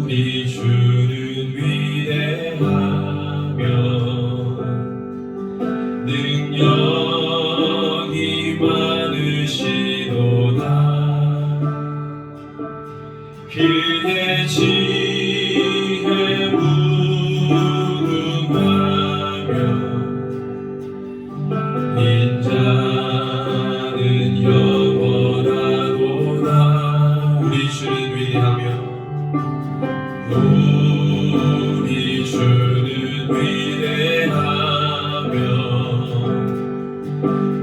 우리 주는 위대하며 능력이 많으시도다. 그의 지혜 무궁하며 인자는 영원하도다. 우리 주는 위대하며 우리 주는 위대하며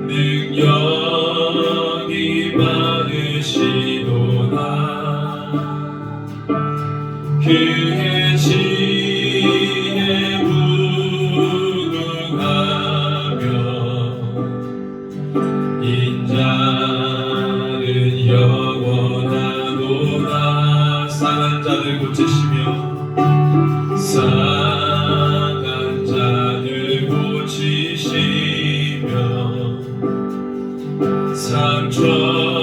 능력이 많으시도다. 그의 지혜 무궁하며 인자는 영원하도다. 상한 자들 고치시며 상한 자들 고치시며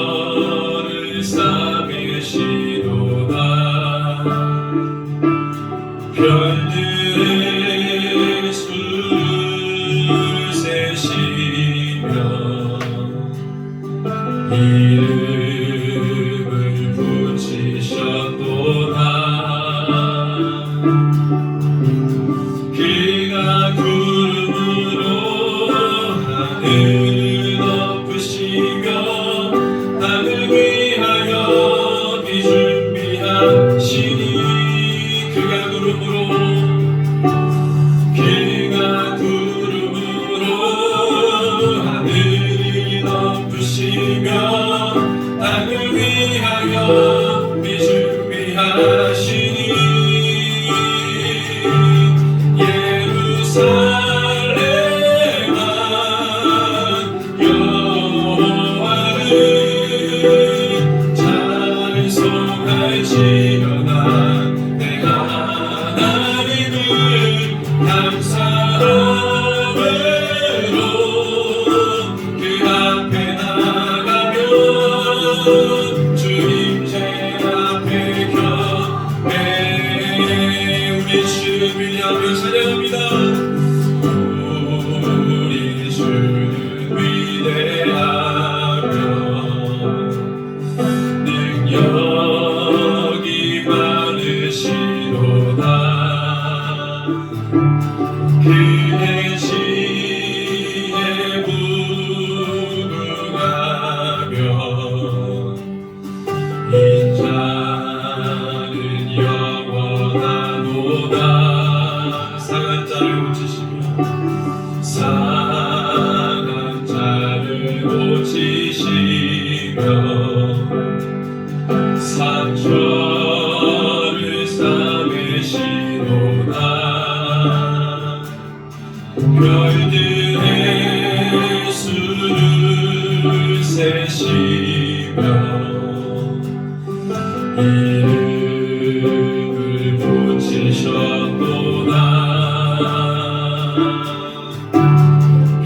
상처를 싸매시도다. 별들의 수를 세시며 이름을 붙이셨도다. 그가 구름으로 하늘을 덮으시며 땅을 위하여 비준비하시니 그가 구름으로 하늘을 덮으시며 땅을 위하여 비준비하시니 예루살렘아 여호와를 찬송할지어다. 내가 하나님을 감사함으로 그 앞에 나가며 주님 제 앞에 겹에 우리 주를 위하며 찬양합니다. 우리 주는 위대하며 능력이 많으시도다. 그의 지혜 무궁하며 인자는 영원하도다. 상한 자를 고치시며 상한 자를 고치시며 상처를 싸매시도다. 별들의 수를 세시며 이름을 붙이셨도다.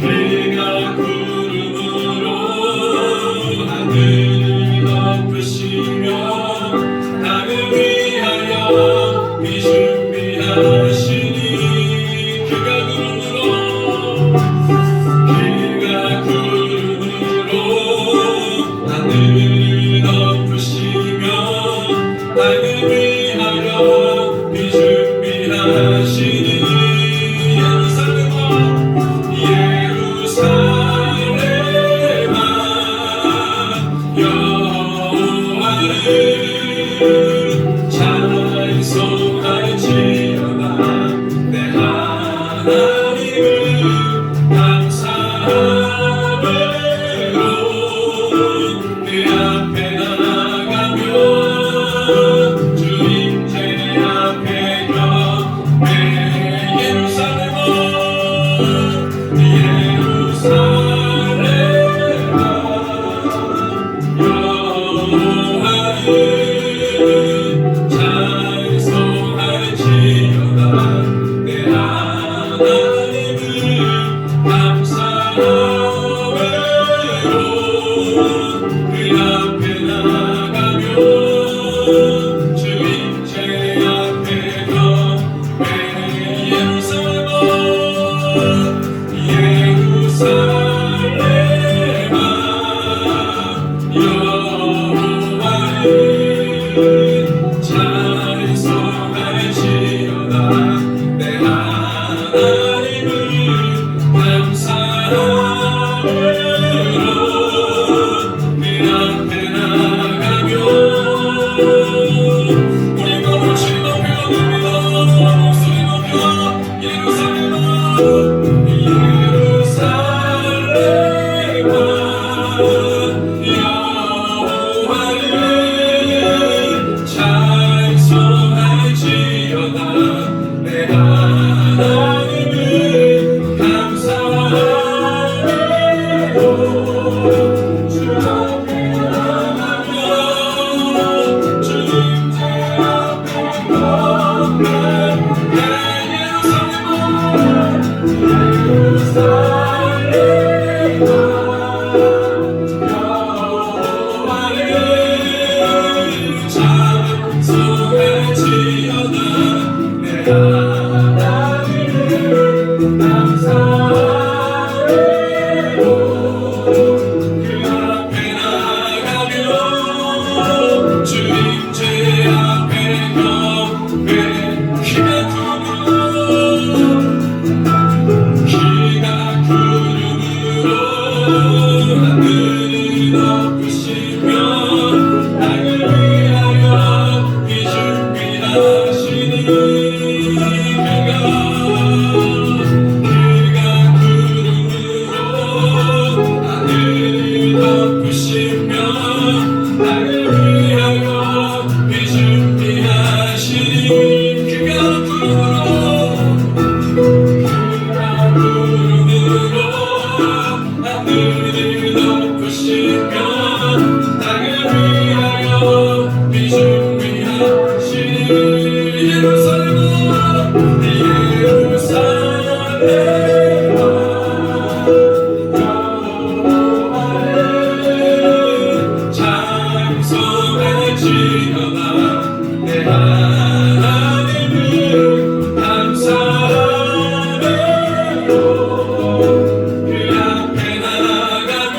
그가 구름으로 하늘을 덮으시며 땅을 위하여 비준비하시니 그가 구름으로 하늘이 높으시며 땅을 위하여 비 준비하시니 예루살렘아 장성할지어다 내 하나님을 감사하며 그 앞에 나가며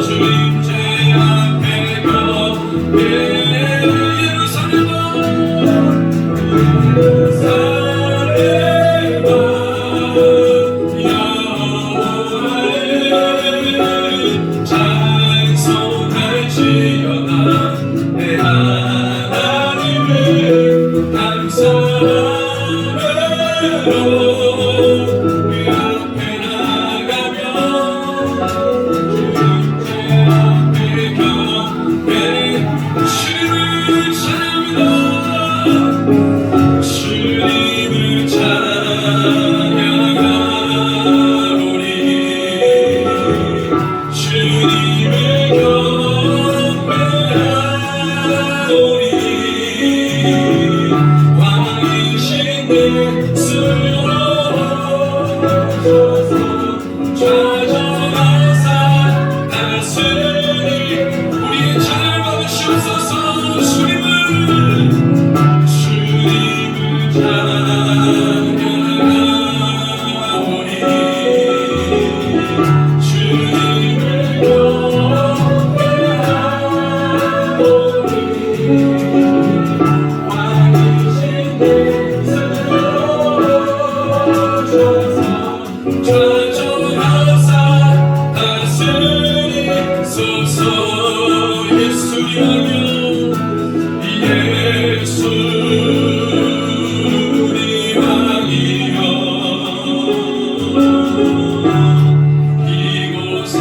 주님 제 앞에 걷게 예루살렘아 장성할지어다 내 하나님을 감사하며 그 앞에 나가며 주님을 찬양하오리 주님을 경배하오리 왕이신 예수여 좌정하사 다스리 우리의 찬양을 받으시옵소서 주님을 찬양하오리 주님을 경배하오리 왕이신 예수여 좌정하사 다스리소서 예수님이여 예수님 왕이여 이곳에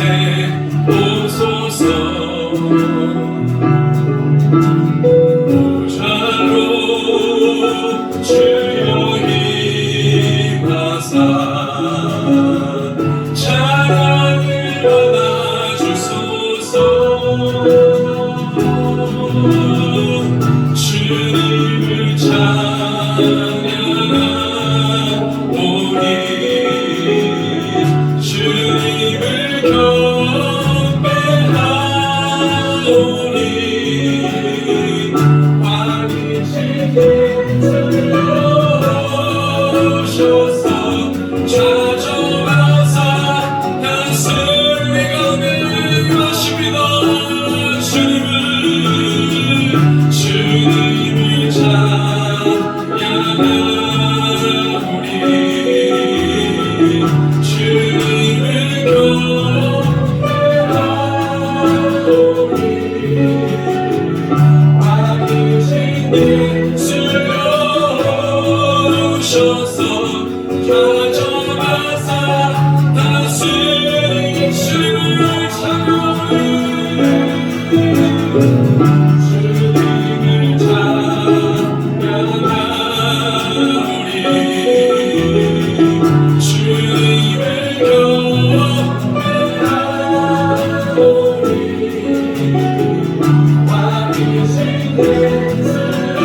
오소서 보좌로 주여 임하사 찬양을 받아주소서 주님을 찬양하오리 주님을 경배하오리 왕이신 예수여 오셔서 좌정하사 다스리 가운데 임하십니다 주님을 찬양하오리 주님을 경배하오리 왕이신 예수여 오셔서 좌정하사 다스리 주님을 찬양하오리 주님을 찬양하오리 주님을 경배하오리 왕이신 예수여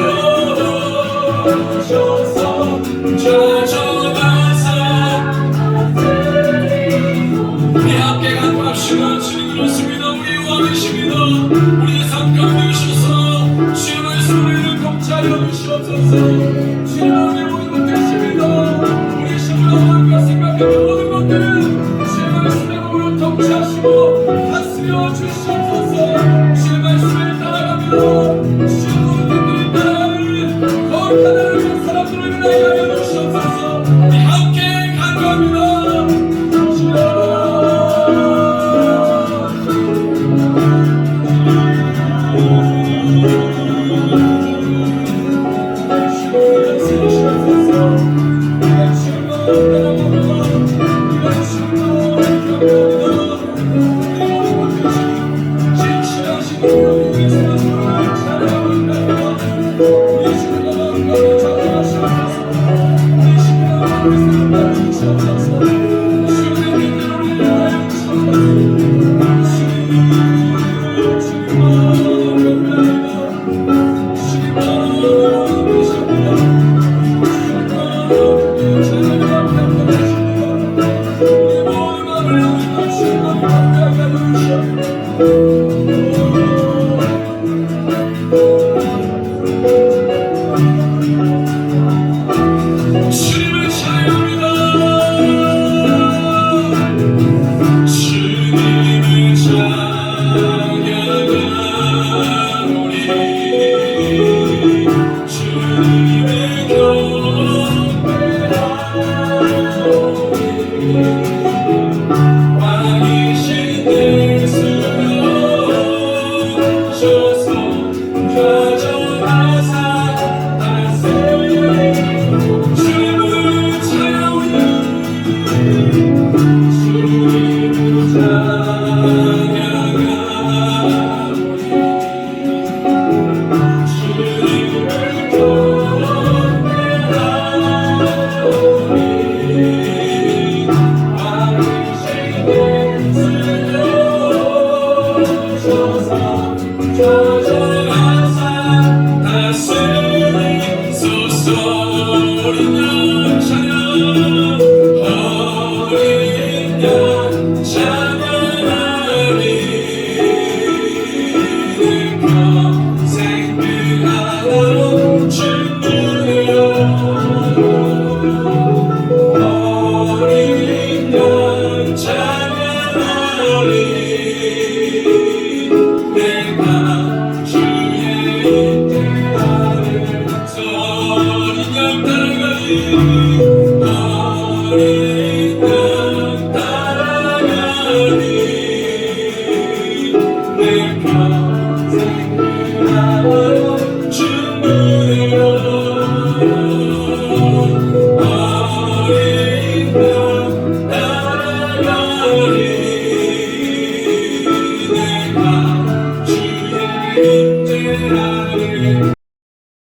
오셔서 좌정하사 우리 함께 간구합시다 주님 그렇습니다 우리 왕이십니다 우리의 삶 가운데 오셔서 주의 말씀을 통찰하여 주시옵소서 주의 마음에 모든 것 되십니다 우리 심령과 생각했던 모든 것들을 주의 말씀의 몸으로 통치하시고 다스려 주시옵소서 주의 말씀을 따라갑니다 주의 모든 것들을 따라가는 거룩한 하나님의 사람들을 위하여 주시옵소서 우리 함께 간구합니다 주여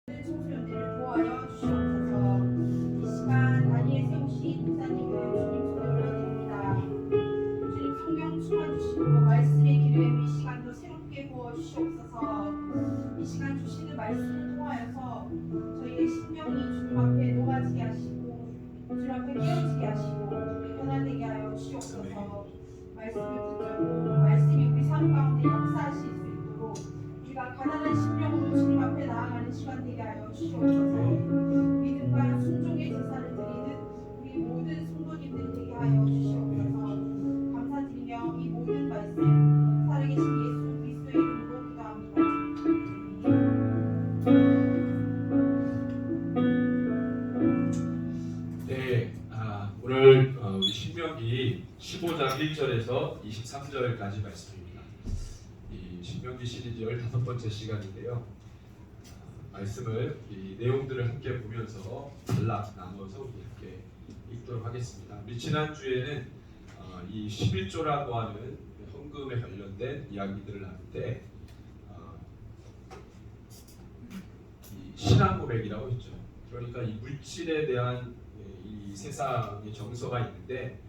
청소년들을 도와여 주시옵소서. 이 시간 다니엘 세우신 목사님을 주님 손에 올려드립니다. 주님 성령 충만 주시고 말씀의 길을 이 시간도 새롭게 부어 주시옵소서. 이 시간 주시는 말씀을 통하여서 저희의 심령이 주님 앞에 녹아지게 하시고 주님 앞에 깨어지게 하시고 변화되게 하여 주시옵소서. 말씀을 붙들고 말씀이 우리 삶 가운데 역사하실 수 있도록 우리가 가난한 심령으로 주님 앞에 나아가는 시간 되게 하여 주시옵소서. 믿음과 순종의 제사를 드리는 우리 모든 성도님들 되게 하여 주시옵소서. 감사드리며 이 모든 말씀 살아계신 예수 그리스도의 이름으로 기도합니다. 네, 오늘 우리 신명기 15장 1절에서 23절까지 말씀입니다. 이 신명기 시리즈 15번째 시간인데요. 말씀을 이 내용들을 함께 보면서 단락 나눠서 우리 함께 읽도록 하겠습니다. 우리 지난주에는 이 11조라고 하는 헌금에 관련된 이야기들을 나눌 때 이 신앙 고백이라고 했죠. 그러니까 이 물질에 대한 이 세상의 정서가 있는데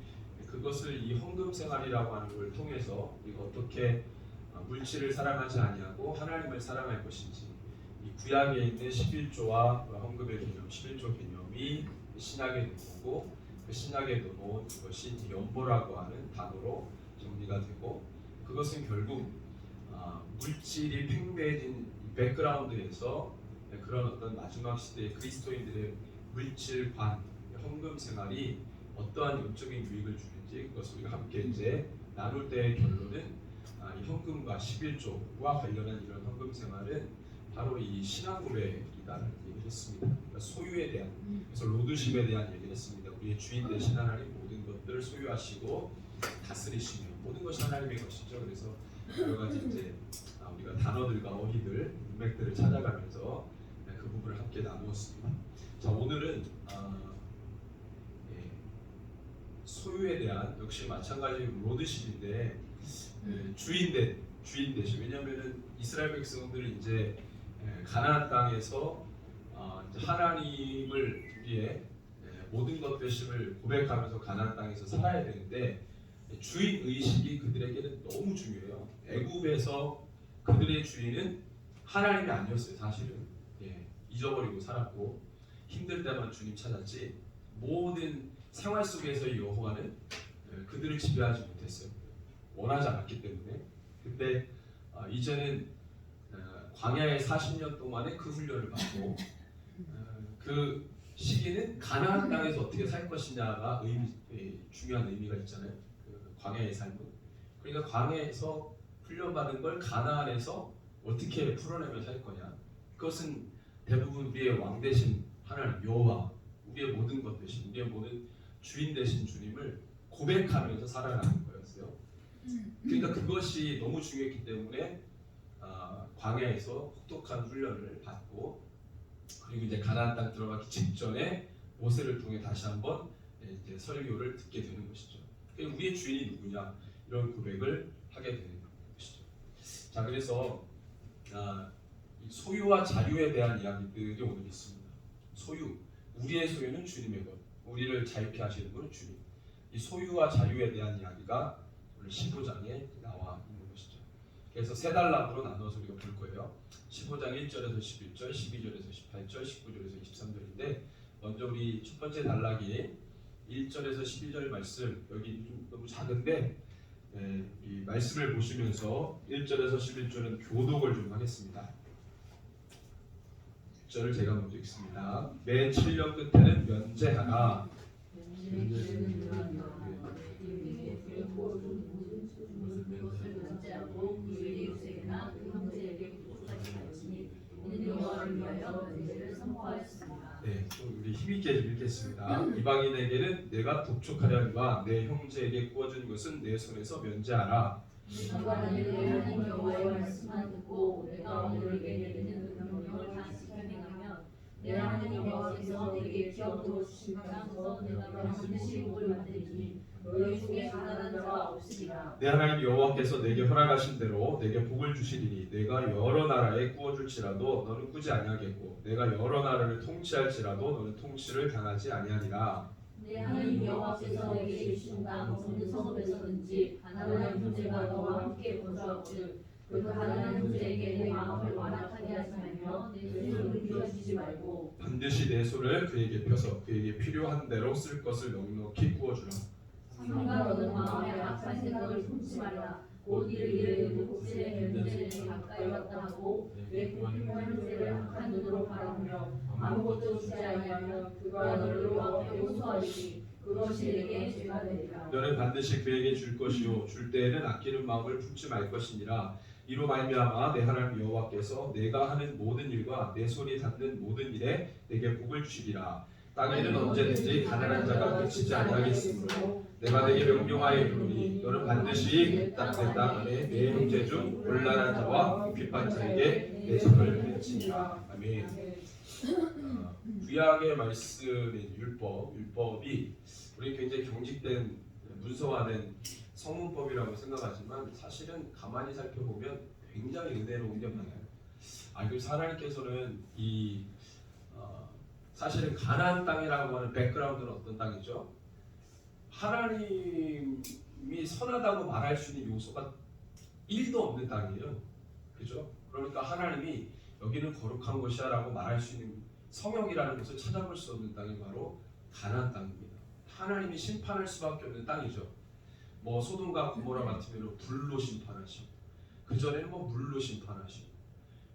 그것을 이 헌금 생활이라고 하는 걸 통해서 우리가 어떻게 물질을 사랑하지 아니하고 하나님을 사랑할 것인지 이 구약에 있는 11조와 헌금의 개념, 11조 개념이 신약에 들어오고 그 신약에 들어온 것이 연보라고 하는 단어로 정리가 되고 그것은 결국 물질이 팽배해진 백그라운드에서 그런 어떤 마지막 시대의 그리스도인들의 물질관, 헌금 생활이 어떠한 영적인 유익을 주는지 그것을 우리가 함께 이제 나눌 때의 결론은 이 헌금과 11조와 관련한 이런 헌금 생활은 바로 이 신앙 고백이라는 얘기를 했습니다. 그러니까 소유에 대한, 그래서 로드십에 대한 얘기를 했습니다. 우리의 주인 되신 하나님 모든 것들을 소유하시고 다스리시며 모든 것이 하나님의 것이죠. 그래서 여러 가지 이제 우리가 단어들과 어휘들, 문맥들을 찾아가면서 그 부분을 함께 나누었습니다. 자, 오늘은 소유에 대한 역시 마찬가지로 로드십인데 주인 대신 왜냐하면은 이스라엘 백성들이 이제 가나안 땅에서 하나님을 위해 모든 것 되심을 고백하면서 가나안 땅에서 살아야 되는데 주인 의식이 그들에게는 너무 중요해요. 애굽에서 그들의 주인은 하나님이 아니었어요. 사실은 잊어버리고 살았고 힘들 때만 주님 찾았지 모든 생활 속에서의 여호와는 그들을 지배하지 못했어요. 원하지 않았기 때문에. 근데 이제는 광야의 40년 동안의 그 훈련을 받고 그 시기는 가나안 땅에서 어떻게 살 것이냐가 중요한 의미가 있잖아요. 그 광야의 삶은. 그러니까 광야에서 훈련받은 걸 가나안에서 어떻게 풀어내며 살 거냐. 그것은 대부분 우리의 왕 되신 하나님 여호와, 우리의 모든 것 되신, 우리의 모든 주인 되신 주님을 고백하면서 살아가는 거였어요. 그러니까 그것이 너무 중요했기 때문에 광야에서 혹독한 훈련을 받고 그리고 이제 가나안 땅 들어가기 직전에 모세를 통해 다시 한번 이제 설교를 듣게 되는 것이죠. 우리의 주인이 누구냐 이런 고백을 하게 되는 것이죠. 자, 그래서 이 소유와 자유에 대한 이야기들이 오늘 있습니다. 소유, 우리의 소유는 주님의 것, 우리를 자유케 하시는 분은 주님. 이 소유와 자유에 대한 이야기가 오늘 15장에 나와 있는 것이죠. 그래서 세 단락으로 나눠서 우리가 볼 거예요. 15장 1절에서 11절, 12절에서 18절, 19절에서 23절인데 먼저 우리 첫 번째 단락이 1절에서 12절 말씀, 여기 좀 너무 작은데 이 말씀을 보시면서 1절에서 11절은 교독을 좀 하겠습니다. 1절을 제가 먼저 읽습니다. 매 7년 끝에는 면제하라. 네, 우리 힘있게 좀 읽겠습니다. 이방인에게는 내가 독촉하려니와 내 형제에게 구워준 것은 내 손에서 면제하라. 내가 너희에게 하나님 여호와의 말씀만 듣고 내가 너희에게 내리는 명령을 다 지켜 행하면 내 하나님 여호와께서 내게 기업으로 주신 땅에서 내가 반드시 복을 만들리니 너희 중에 가난한 자가 없으리라. 내 하나님 여호와께서 내게 허락하신 대로 내게 복을 주시리니 내가 여러 나라에 구워줄지라도 너는 꾸지 아니하겠고 내가 여러 나라를 통치할지라도 너는 통치를 당하지 아니하리라. 내 하나님 여호와께서 내게 주신 땅 어느 성읍에서든지 가난한 형제가 너와 함께 거주하거든 그 가난한 형제에게 내 마음을 완악하게 하지 말며 내 손을 비워주지 말고 반드시 내 손을 그에게 펴서 그에게 필요한 대로 쓸 것을 넉넉히 구워주라. 삼가 너는 마음에 악한 생각을 품지 말라. 곧 이를 이르는 복질의 면제를 가까이 왔다 하고 내 고통한 형제를 악한 눈으로 바라보며 아무것도 주지 아니하면 그가 너를 여호와 앞에 호소하리니 그것이 내게 죄가 되리라. 너는 반드시 그에게 줄 것이요 줄 때에는 아끼는 마음을 품지 말 것이니라. 이로 말미암아 내 하나님 여호와께서 내가 하는 모든 일과 내 손이 닿는 모든 일에 내게 복을 주시리라. 땅에는 언제든지 가난한 자가 그치지 아니하겠으므로 내가 내게 명령하여 이르노니 너는 반드시 내 땅 안에 내 형제 중 곤란한 자와 핍박한 자에게 내 손을 펼치리라. 아멘. 구약의 말씀인 율법이 우리 굉장히 경직된 문서화된 성문법이라고 생각하지만 사실은 가만히 살펴보면 굉장히 은혜로운 게 많아요. 그래서 하나님께서는 사실은 가나안 땅이라고 하는 백그라운드는 어떤 땅이죠? 하나님이 선하다고 말할 수 있는 요소가 1도 없는 땅이에요. 그죠? 그러니까 하나님이 여기는 거룩한 곳이야 라고 말할 수 있는 성역이라는 것을 찾아볼 수 없는 땅이 바로 가나안 땅입니다. 하나님이 심판할 수밖에 없는 땅이죠. 뭐 소돔과 고모라 같으면 불로 심판하시고 그 전에는 물로 하시고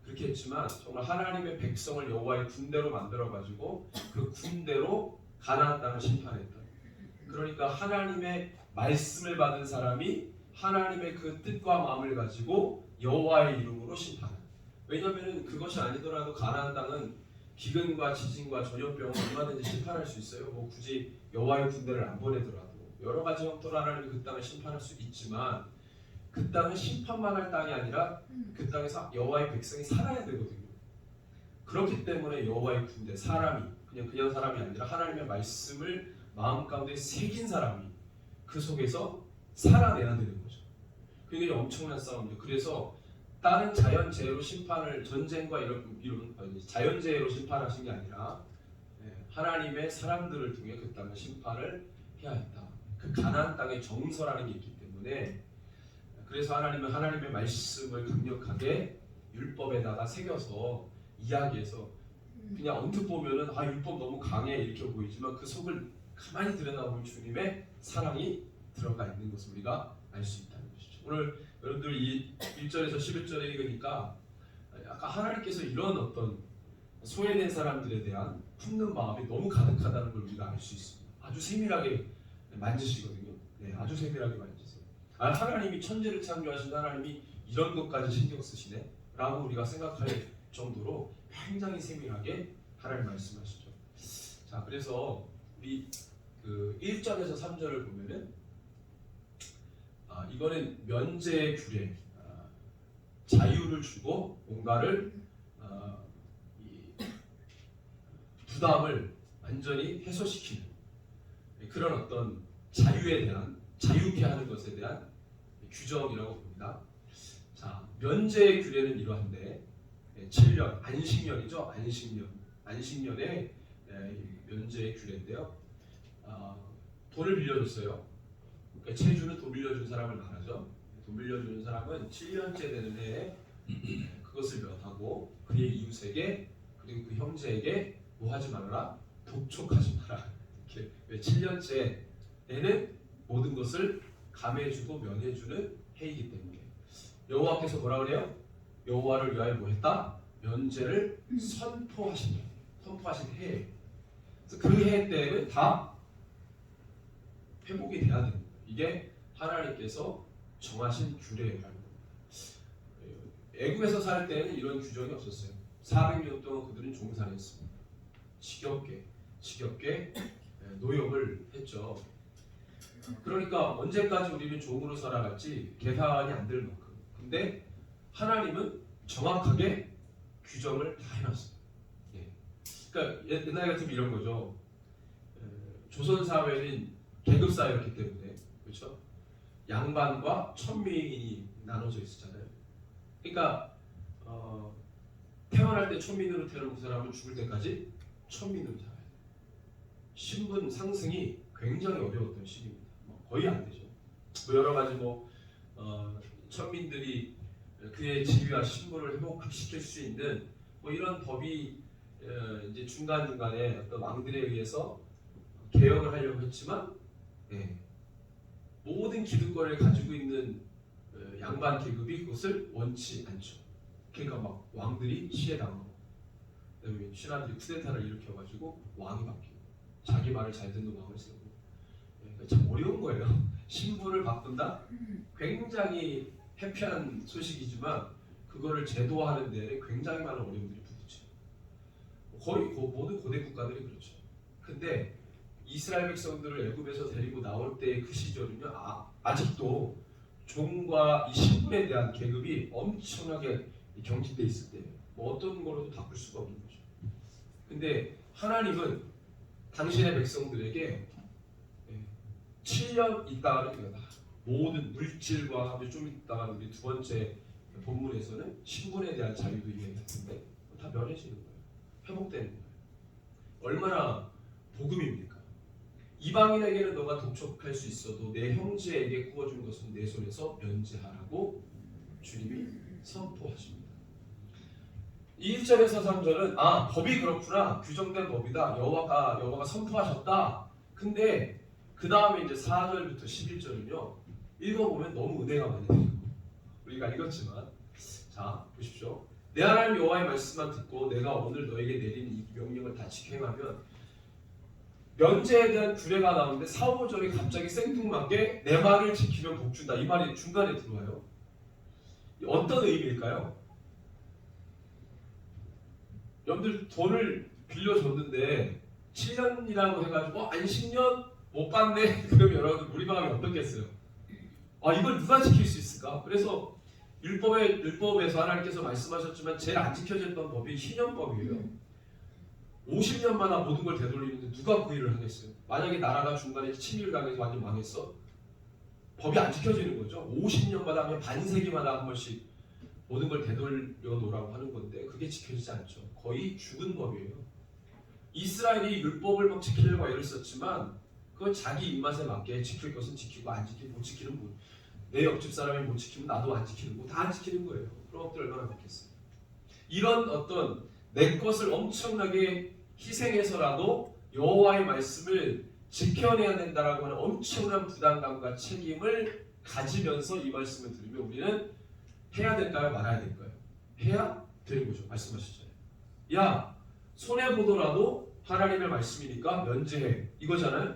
그렇게 했지만 정말 하나님의 백성을 여호와의 군대로 만들어 가지고 그 군대로 가나안 땅을 심판했다. 그러니까 하나님의 말씀을 받은 사람이 하나님의 그 뜻과 마음을 가지고 여호와의 이름으로 심판한다. 왜냐하면 그것이 아니더라도 가나안 땅은 기근과 지진과 전염병을 얼마든지 심판할 수 있어요. 뭐 굳이 여호와의 군대를 안 보내더라도 여러 가지 형태로 하나님이 그 땅을 심판할 수 있지만 그 땅은 심판만 할 땅이 아니라 그 땅에서 여호와의 백성이 살아야 되거든요. 그렇기 때문에 여호와의 군대 사람이 그냥 사람이 아니라 하나님의 말씀을 마음 가운데 새긴 사람이 그 속에서 살아내야 되는 거죠. 그게 엄청난 싸움이죠. 그래서 다른 자연재해로 심판을 전쟁과 이런 자연재해로 심판하신 게 아니라 하나님의 사람들을 통해 그 땅을 심판을 해야 했다. 그 가나안 땅의 정서라는 게 있기 때문에 그래서 하나님은 하나님의 말씀을 강력하게 율법에다가 새겨서 이야기해서 그냥 언뜻 보면은 율법 너무 강해 이렇게 보이지만 그 속을 가만히 들여다보면 주님의 사랑이 들어가 있는 것을 우리가 알 수 있다는 것이죠. 오늘 여러분들 이 1절에서 11절에 읽으니까 아까 하나님께서 이런 어떤 소외된 사람들에 대한 품는 마음이 너무 가득하다는 걸 우리가 알 수 있습니다. 아주 세밀하게 만지시거든요. 아주 세밀하게 만지세요. 하나님이 천지를 창조하신 하나님이 이런 것까지 신경 쓰시네 라고 우리가 생각할 정도로 굉장히 세밀하게 하나님 말씀하시죠. 자, 그래서 우리 그 1절에서 3절을 보면은 이거는 면제의 규례, 자유를 주고 뭔가를 부담을 완전히 해소시키는 그런 어떤 자유에 대한 자유케 하는 것에 대한 규정이라고 봅니다. 자, 면제의 규례는 이러한데 7년, 안식년이죠. 안식년의 면제의 규례인데요. 돈을 빌려줬어요. 그러니까 채주는 돈 빌려준 사람을 말하죠. 돈 빌려주는 사람은 7년째 되는 해에 그것을 면하고 그의 이웃에게 그리고 그 형제에게 뭐 하지 말아라? 독촉하지 마라. 이렇게 왜 7년째에는 모든 것을 감해주고 면해주는 해이기 때문에 여호와께서 뭐라 그래요? 여호와를 위하여 뭐했다? 면제를 선포하신 해. 그래서 그 해 때에는 다 회복이 돼야 됩니다. 이게 하나님께서 정하신 규례라는 겁니다. 애굽에서 살 때는 이런 규정이 없었어요. 400년 동안 그들은 종살이 했습니다. 지겹게 노역을 했죠. 그러니까 언제까지 우리는 종으로 살아갈지 계산이 안 될 만큼. 근데 하나님은 정확하게 규정을 다 해놨어요. 그러니까 옛날 같으면 이런 거죠. 조선 사회는 계급 사회였기 때문에 그렇죠. 양반과 천민이 나눠져 있었잖아요. 그러니까 태어날 때 천민으로 태어난 그 사람은 죽을 때까지 천민으로 살아요. 신분 상승이 굉장히 어려웠던 시기입니다. 거의 안 되죠. 여러 가지 천민들이 그의 지위와 신분을 회복시킬 수 있는 이런 법이 이제 중간중간에 어떤 왕들에 의해서 개혁을 하려고 했지만 모든 기득권을 가지고 있는 양반 계급이 그것을 원치 않죠. 그러니까 막 왕들이 시해당하고 그다음에 신하들이 쿠데타를 일으켜가지고 왕이 바뀌고 자기 말을 잘 듣는 왕을 세우고 참 어려운 거예요. 신분을 바꾼다? 굉장히 해피한 소식이지만 그거를 제도화하는 데에 굉장히 많은 어려움들이 부딪혀요. 거의 모든 고대 국가들이 그렇죠. 근데 이스라엘 백성들을 애굽에서 데리고 나올 때의 그 시절은요, 아직도 종과 이 신분에 대한 계급이 엄청나게 경직돼 있을 때예요. 어떤 거로도 바꿀 수가 없는 거죠. 근데 하나님은 당신의 백성들에게 7년 있다가는 이거다. 모든 물질과 좀 있다가 우리 두 번째 본문에서는 신분에 대한 자유도 이야기했는데 다 면해지는 거예요. 회복되는 거예요. 얼마나 복음입니까? 이방인에게는 너가 독촉할 수 있어도 내 형제에게 구워준 것은 내 손에서 면제하라고 주님이 선포하십니다. 1절에서 3절은 법이 그렇구나. 규정된 법이다. 여호와가 선포하셨다. 근데 그 다음에 이제 4절부터 11절은요. 읽어보면 너무 은혜가 많이 돼요. 우리가 읽었지만 자 보십시오. 내 하나님 여호와의 말씀만 듣고 내가 오늘 너에게 내리는 이 명령을 다 지켜 행하면 면제에 대한 규례가 나오는데 4, 5절이 갑자기 생뚱맞게 내 말을 지키면 복준다. 이 말이 중간에 들어와요. 어떤 의미일까요? 여러분들 돈을 빌려줬는데 7년이라고 해가지고 안식년 못 받네. 그럼 여러분들 우리 마음이 어떻겠어요? 이걸 누가 지킬 수 있을까? 그래서 율법에서 하나님께서 말씀하셨지만 제일 안 지켜졌던 법이 희년법이에요. 50년마다 모든 걸 되돌리는데 누가 그 일을 하겠어요? 만약에 나라가 중간에 친일당해서 완전 망했어? 법이 안 지켜지는 거죠. 50년마다 하면 반세기마다 한 번씩 모든 걸 되돌려 놓으라고 하는 건데 그게 지켜지지 않죠. 거의 죽은 법이에요. 이스라엘이 율법을 막 지키려고 애를 썼지만 그건 자기 입맛에 맞게 지킬 것은 지키고 안 지키고 못 지키는 분. 내 옆집 사람이 못 지키면 나도 안 지키는 거 다 안 지키는 거예요. 그런 것들 얼마나 많겠어요. 이런 어떤 내 것을 엄청나게 희생해서라도 여호와의 말씀을 지켜내야 된다라고 하는 엄청난 부담감과 책임을 가지면서 이 말씀을 들으면 우리는 해야 될까요? 말아야 될까요? 해야 되는 거죠. 말씀하셨잖아요. 야, 손해보더라도 하나님의 말씀이니까 면제해. 이거잖아요.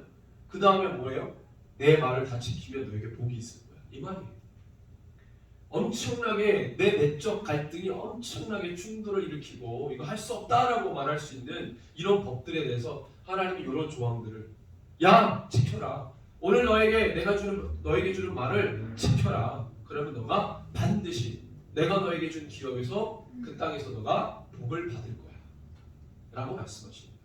그 다음에 뭐예요? 내 말을 다 지키면 너에게 복이 있을 거야. 이 말이에요. 엄청나게 내 내적 갈등이 엄청나게 충돌을 일으키고 이거 할 수 없다라고 말할 수 있는 이런 법들에 대해서 하나님이 이런 조항들을 지켜라. 오늘 내가 너에게 주는 말을 지켜라. 그러면 너가 반드시 내가 너에게 준 기업에서 그 땅에서 너가 복을 받을 거야. 라고 말씀하십니다.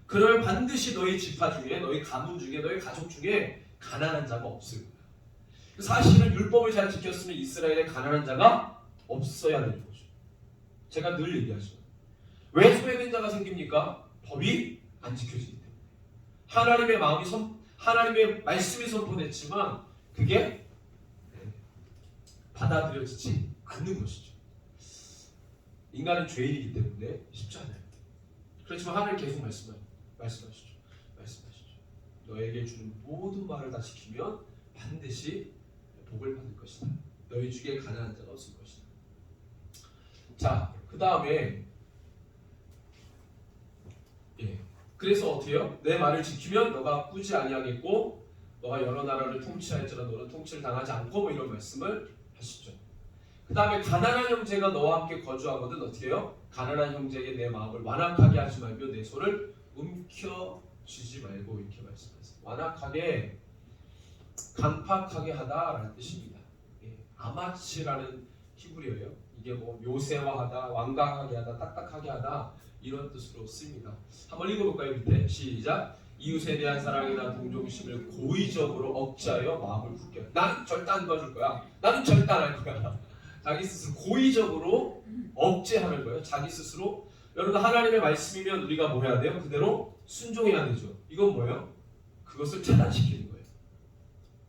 그러면 반드시 너희 지파 중에 너희 가문 중에 너희 가족 중에 가난한 자가 없을 거야. 사실은 율법을 잘 지켰으면 이스라엘에 가난한 자가 없어야 되는 거죠. 제가 늘 얘기하죠. 왜 소외된 자가 생깁니까? 법이 안 지켜지기 때문에. 하나님의 말씀이 선포됐지만 그게 받아들여지지 않는 것이죠. 인간은 죄인이기 때문에 쉽지 않아요. 그렇지만 하나님 계속 말씀하시죠. 너에게 주는 모든 말을 다 지키면 반드시 복을 받을 것이다. 너희 중에 가난한 자가 없을 것이다. 자, 그 다음에 그래서 어떻게요? 내 말을 지키면 너가 꾸지 아니하겠고 너가 여러 나라를 통치할지라도 너는 통치를 당하지 않고 뭐 이런 말씀을 하시죠. 그 다음에 가난한 형제가 너와 함께 거주하거든 어떻게 해요? 가난한 형제에게 내 마음을 완악하게 하지 말며 내 손을 움켜쥐지 말고 이렇게 말씀하세요. 완악하게 강팍하게 하다라는 뜻입니다. 아마치라는 히브리어예요. 이게 뭐 묘세화하다, 완강하게 하다, 딱딱하게 하다 이런 뜻으로 씁니다. 한번 읽어볼까요? 밑에 시작. 이웃에 대한 사랑이나 동정심을 고의적으로 억제하여 마음을 굳게. 나는 절대 안 도와줄 거야. 나는 절대 안 할 거야. 자기 스스로 고의적으로 억제하는 거예요. 자기 스스로. 여러분 하나님의 말씀이면 우리가 뭐 해야 돼요? 그대로 순종해야 되죠. 이건 뭐예요? 그것을 차단시키는 거예요.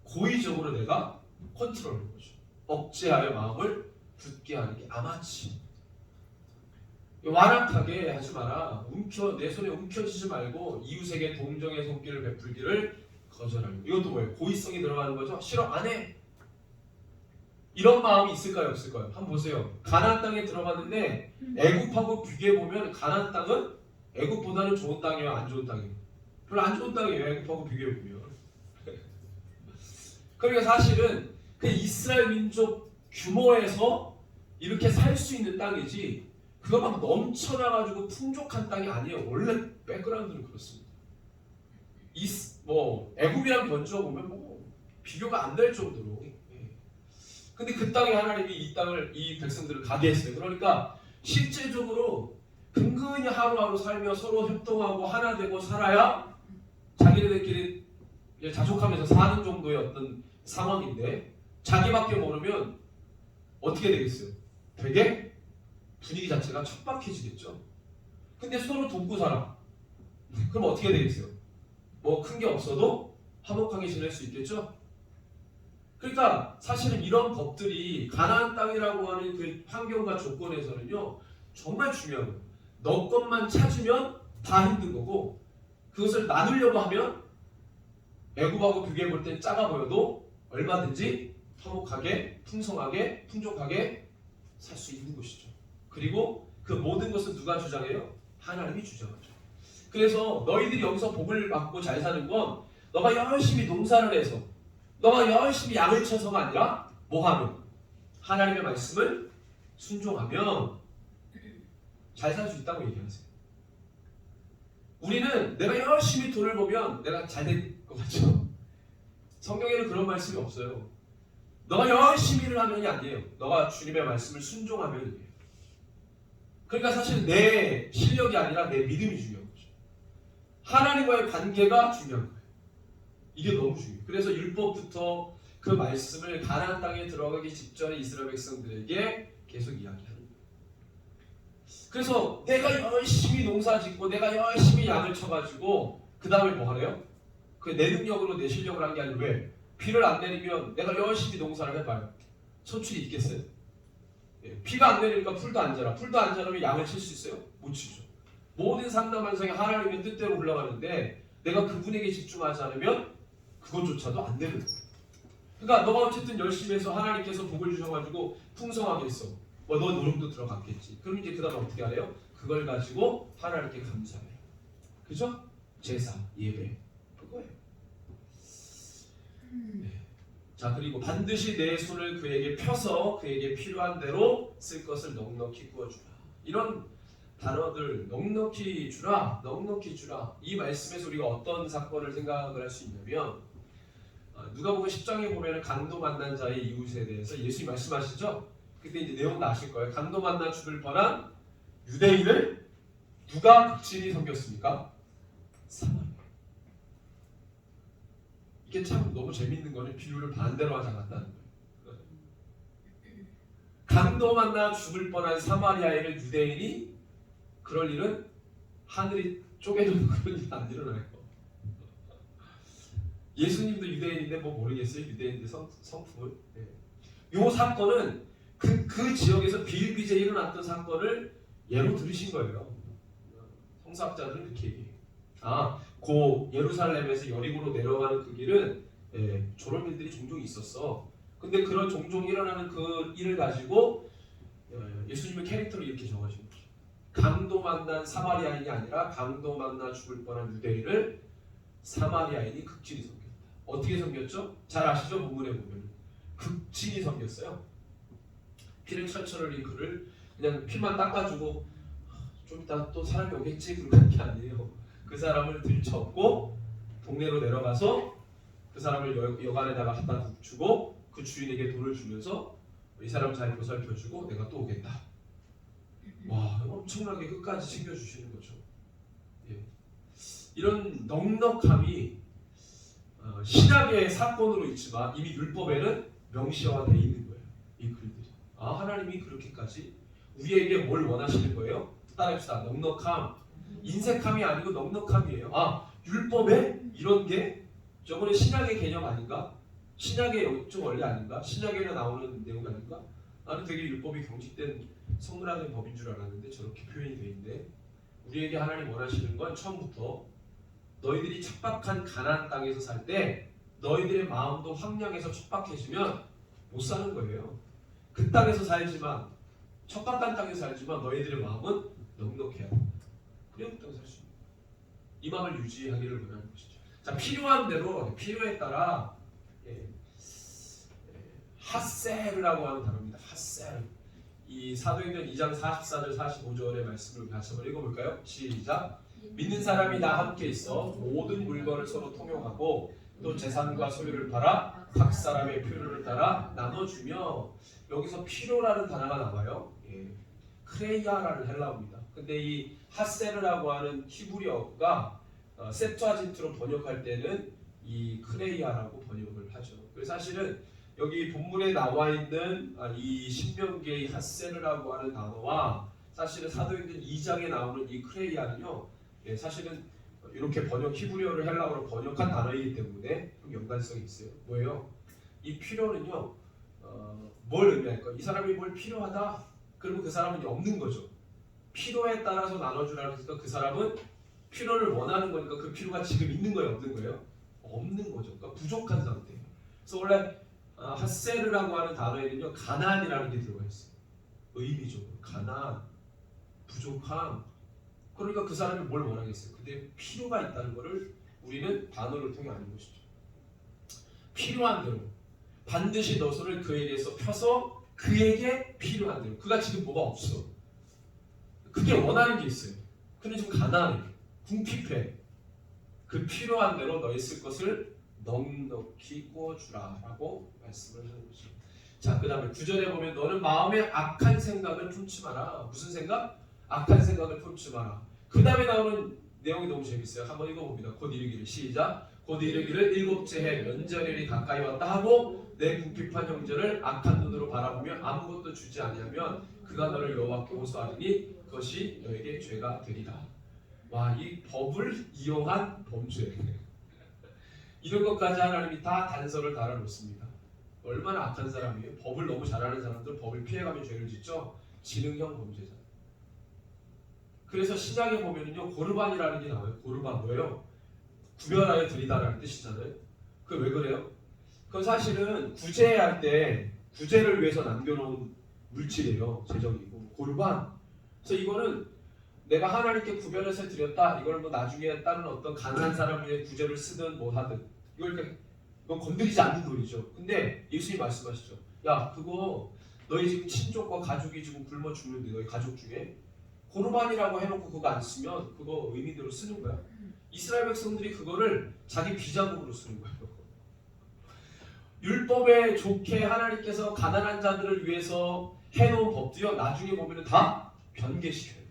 고의적으로 내가 컨트롤하는 거죠. 억제하여 마음을 굳게 하는 게 아마치. 완악하게 하지 마라. 내 손에 움켜쥐지 말고 이웃에게 동정의 손길을 베풀기를 거절하는. 이것도 뭐예요? 고의성이 들어가는 거죠. 싫어, 안 해. 이런 마음이 있을까요, 없을까요? 한번 보세요. 가나안 땅에 들어갔는데 애굽하고 비교해 보면 가나안 땅은 애굽보다는 좋은 땅이에요, 안 좋은 땅이에요? 별로 안 좋은 땅이에요, 애굽하고 비교해 보면. 그러니까 사실은 그 이스라엘 민족 규모에서 이렇게 살 수 있는 땅이지 그거 막 넘쳐나가지고 풍족한 땅이 아니에요. 원래 백그라운드는 그렇습니다. 애굽이랑 견주어 보면 뭐 비교가 안 될 정도로. 근데 그 땅에 하나님이 이 백성들을 가게 했어요. 그러니까 실제적으로 근근히 하루하루 살며 서로 협동하고 하나 되고 살아야 자기네들끼리 자족하면서 사는 정도의 어떤 상황인데 자기밖에 모르면 어떻게 되겠어요? 되게 분위기 자체가 척박해지겠죠. 근데 서로 돕고 살아. 그럼 어떻게 되겠어요? 뭐 큰 게 없어도 화목하게 지낼 수 있겠죠? 그러니까 사실은 이런 법들이 가나안 땅이라고 하는 그 환경과 조건에서는요 정말 중요한 거예요. 너 것만 찾으면 다 힘든 거고 그것을 나누려고 하면 애굽하고 비교해 볼 땐 작아 보여도 얼마든지 화목하게, 풍성하게, 풍족하게 살 수 있는 것이죠. 그리고 그 모든 것은 누가 주장해요? 하나님이 주장하죠. 그래서 너희들이 여기서 복을 받고 잘 사는 건 너가 열심히 농사를 해서 너가 열심히 양을 쳐서가 아니라 뭐 하면? 하나님의 말씀을 순종하면 잘 살 수 있다고 얘기하세요. 우리는 내가 열심히 돈을 벌면 내가 잘 될 것 같죠? 성경에는 그런 말씀이 없어요. 너가 열심히 일을 하면이 아니에요. 너가 주님의 말씀을 순종하면이에요. 그러니까 사실 내 실력이 아니라 내 믿음이 중요한 거죠. 하나님과의 관계가 중요한 거예요. 이게 너무 중요해요. 그래서 율법부터 그 말씀을 가나안 땅에 들어가기 직전에 이스라엘 백성들에게 계속 이야기하는 거예요. 그래서 내가 열심히 농사짓고 내가 열심히 양을 쳐가지고 그 다음에 뭐 하래요? 그 내 능력으로 내 실력을 한 게 아니라 왜? 비를 안 내리면 내가 열심히 농사를 해봐요. 소출이 있겠어요? 비가 안 내리니까 풀도 안 자라. 풀도 안 자라면 양을 칠 수 있어요? 못 치죠. 모든 상담한성이 하나님의 뜻대로 흘러가는데 내가 그분에게 집중하지 않으면 그것조차도 안 되는 거예요. 그러니까 너가 어쨌든 열심히 해서 하나님께서 복을 주셔가지고 풍성하게 했어. 너 노력도 들어갔겠지. 그럼 이제 그 다음에 어떻게 하래요? 그걸 가지고 하나님께 감사해요. 그죠? 제사, 예배 그거예요. 자, 그리고 반드시 내 손을 그에게 펴서 그에게 필요한 대로 쓸 것을 넉넉히 구워주라. 이런 단어들 넉넉히 주라, 넉넉히 주라. 이 말씀에서 우리가 어떤 사건을 생각을 할 수 있냐면 누가복음 10장에 보면 강도 만난 자의 이웃에 대해서 예수님이 말씀하시죠. 그때 이제 내용 다 아실 거예요. 강도 만나 죽을 뻔한 유대인을 누가 극진히 섬겼습니까? 사마리아. 이게 참 너무 재밌는 거는 비유를 반대로 하지 않았다는 거예요. 강도 만나 죽을 뻔한 사마리아인을 유대인이 그럴 일은 하늘이 쪼개져도 그런 일은 안 일어나요. 예수님도 유대인인데 뭐 모르겠어요. 유대인인데 성품을. 요 사건은 그 지역에서 비일비재 일어났던 사건을 예로 들으신 거예요. 성사학자들은 그렇게 얘기해요. 고 예루살렘에서 여리고로 내려가는 그 길은 저런 일들이 종종 있었어. 근데 그런 종종 일어나는 그 일을 가지고 예수님의 캐릭터를 이렇게 정하신 거죠. 강도 만난 사마리아인이 아니라 강도 만나 죽을 뻔한 유대인을 사마리아인이 극진히 섬겼다. 어떻게 섬겼죠? 잘 아시죠? 본문에 보면 극진히 섬겼어요. 피를 철철 흘린 그를 그냥 피만 닦아주고 좀 이따 또 사람이 오겠지 그런 게 아니에요. 그 사람을 들쳐업고 동네로 내려가서 그 사람을 여관에다가 갖다 주고 그 주인에게 돈을 주면서 이 사람 잘 보살펴주고 내가 또 오겠다. 와, 엄청나게 끝까지 챙겨주시는 거죠. 이런 넉넉함이 신약의 사건으로 있지만 이미 율법에는 명시화되어 있는 거예요. 이 글들이. 하나님이 그렇게까지 우리에게 뭘 원하시는 거예요? 따라합시다. 넉넉함. 인색함이 아니고 넉넉함이에요. 율법에 이런 게 저번에 신약의 개념 아닌가? 신약의 좀 원리 아닌가? 신약에는 나오는 내용 아닌가? 나는 되게 율법이 경직된 성문화된 법인 줄 알았는데 저렇게 표현이 돼 있는데 우리에게 하나님 원하시는 건 처음부터 너희들이 척박한 가나안 땅에서 살 때 너희들의 마음도 황량해서 척박해지면 못 사는 거예요. 그 땅에서 살지만 척박한 땅에서 살지만 너희들의 마음은 넉넉해야 합니다. 그래야 그 땅에 살 수 있는 이 마음을 유지하기를 원하는 것이죠. 자, 필요한 대로 필요에 따라 핫세르라고 하는 단어입니다. 핫세르. 이 사도행전 2장 44절 45절의 말씀을 같이 한번 읽어볼까요? 시작. 믿는 사람이 다 함께 있어 모든 물건을 서로 통용하고 또 재산과 소유를 팔아 각 사람의 필요를 따라 나눠주며 여기서 필요라는 단어가 나와요. 크레이아라는 헬라어입니다. 근데 이 핫세르라고 하는 히브리어가 셉투아진트로 번역할 때는 이 크레이아라고 번역을 하죠. 그래서 사실은 여기 본문에 나와 있는 이 신명기의 핫세르라고 하는 단어와 사실은 사도행전 2장에 나오는 이 크레이아는요, 사실은 이렇게 히브리어를 헬라어로 번역한 단어이기 때문에 좀 연관성이 있어요. 뭐예요? 이 필요는요, 뭘 의미할까? 이 사람이 뭘 필요하다? 그러면 그 사람은 없는 거죠. 필요에 따라서 나눠주라고 했으니까 그 사람은 필요를 원하는 거니까 그 필요가 지금 있는 거예요, 없는 거예요? 없는 거죠. 그러니까 부족한 상태예요. 그래서 원래 핫세르라고 하는 단어에는요, 가난이라는 게 들어가 있어요. 의미적으로 가난, 부족함. 그러니까 그 사람이 뭘 원하겠어요? 근데 필요가 있다는 것을 우리는 단어를 통해 아는 것이죠. 필요한 대로 반드시 너선을 그에게서 펴서 그에게 필요한 대로. 그가 지금 뭐가 없어. 그게 원하는 게 있어요. 그는 지금 가난해, 궁핍해. 그 필요한 대로 너희 쓸 것을 넉넉히 구워주라 라고 말씀을 하는 거죠. 자, 그 다음에 9절에 보면 너는 마음에 악한 생각을 품지 마라. 무슨 생각? 악한 생각을 품지 마라. 그 다음에 나오는 내용이 너무 재밌어요. 한번 읽어봅니다. 곧 이르기를. 시작. 곧 이르기를 일곱째 해 면전일이 가까이 왔다 하고 내 궁핍한 형제를 악한 눈으로 바라보며 아무것도 주지 아니하면 그가 너를 여호와께 호소하리니 그것이 너에게 죄가 되리라. 와, 이 법을 이용한 범죄. 이런 것까지 하나님이 다 단서를 달아놓습니다. 얼마나 악한 사람이에요. 법을 너무 잘하는 사람들 법을 피해가며 죄를 짓죠. 지능형 범죄자. 그래서 신약에 보면은요, 고르반이라는 게 나와요. 고르반 뭐예요? 구별하여 드리다라는 뜻이잖아요. 그 왜 그래요? 그건 사실은 구제할 때 구제를 위해서 남겨놓은 물질이에요. 제적이고 고르반. 그래서 이거는 내가 하나님께 구별해서 드렸다. 이걸 뭐 나중에 다른 어떤 가난한 사람 위해 구제를 쓰든 뭐 하든 이건 건드리지 않는 돈이죠. 근데 예수님이 말씀하시죠. 야, 그거 너희 지금 친족과 가족이 지금 굶어 죽는데 너희 가족 중에 고르반이라고 해놓고 그거 안 쓰면 그거 의미대로 쓰는 거야. 이스라엘 백성들이 그거를 자기 비자금으로 쓰는 거예요. 율법에 좋게 하나님께서 가난한 자들을 위해서 해놓은 법도요, 나중에 보면 다 변개시켜요.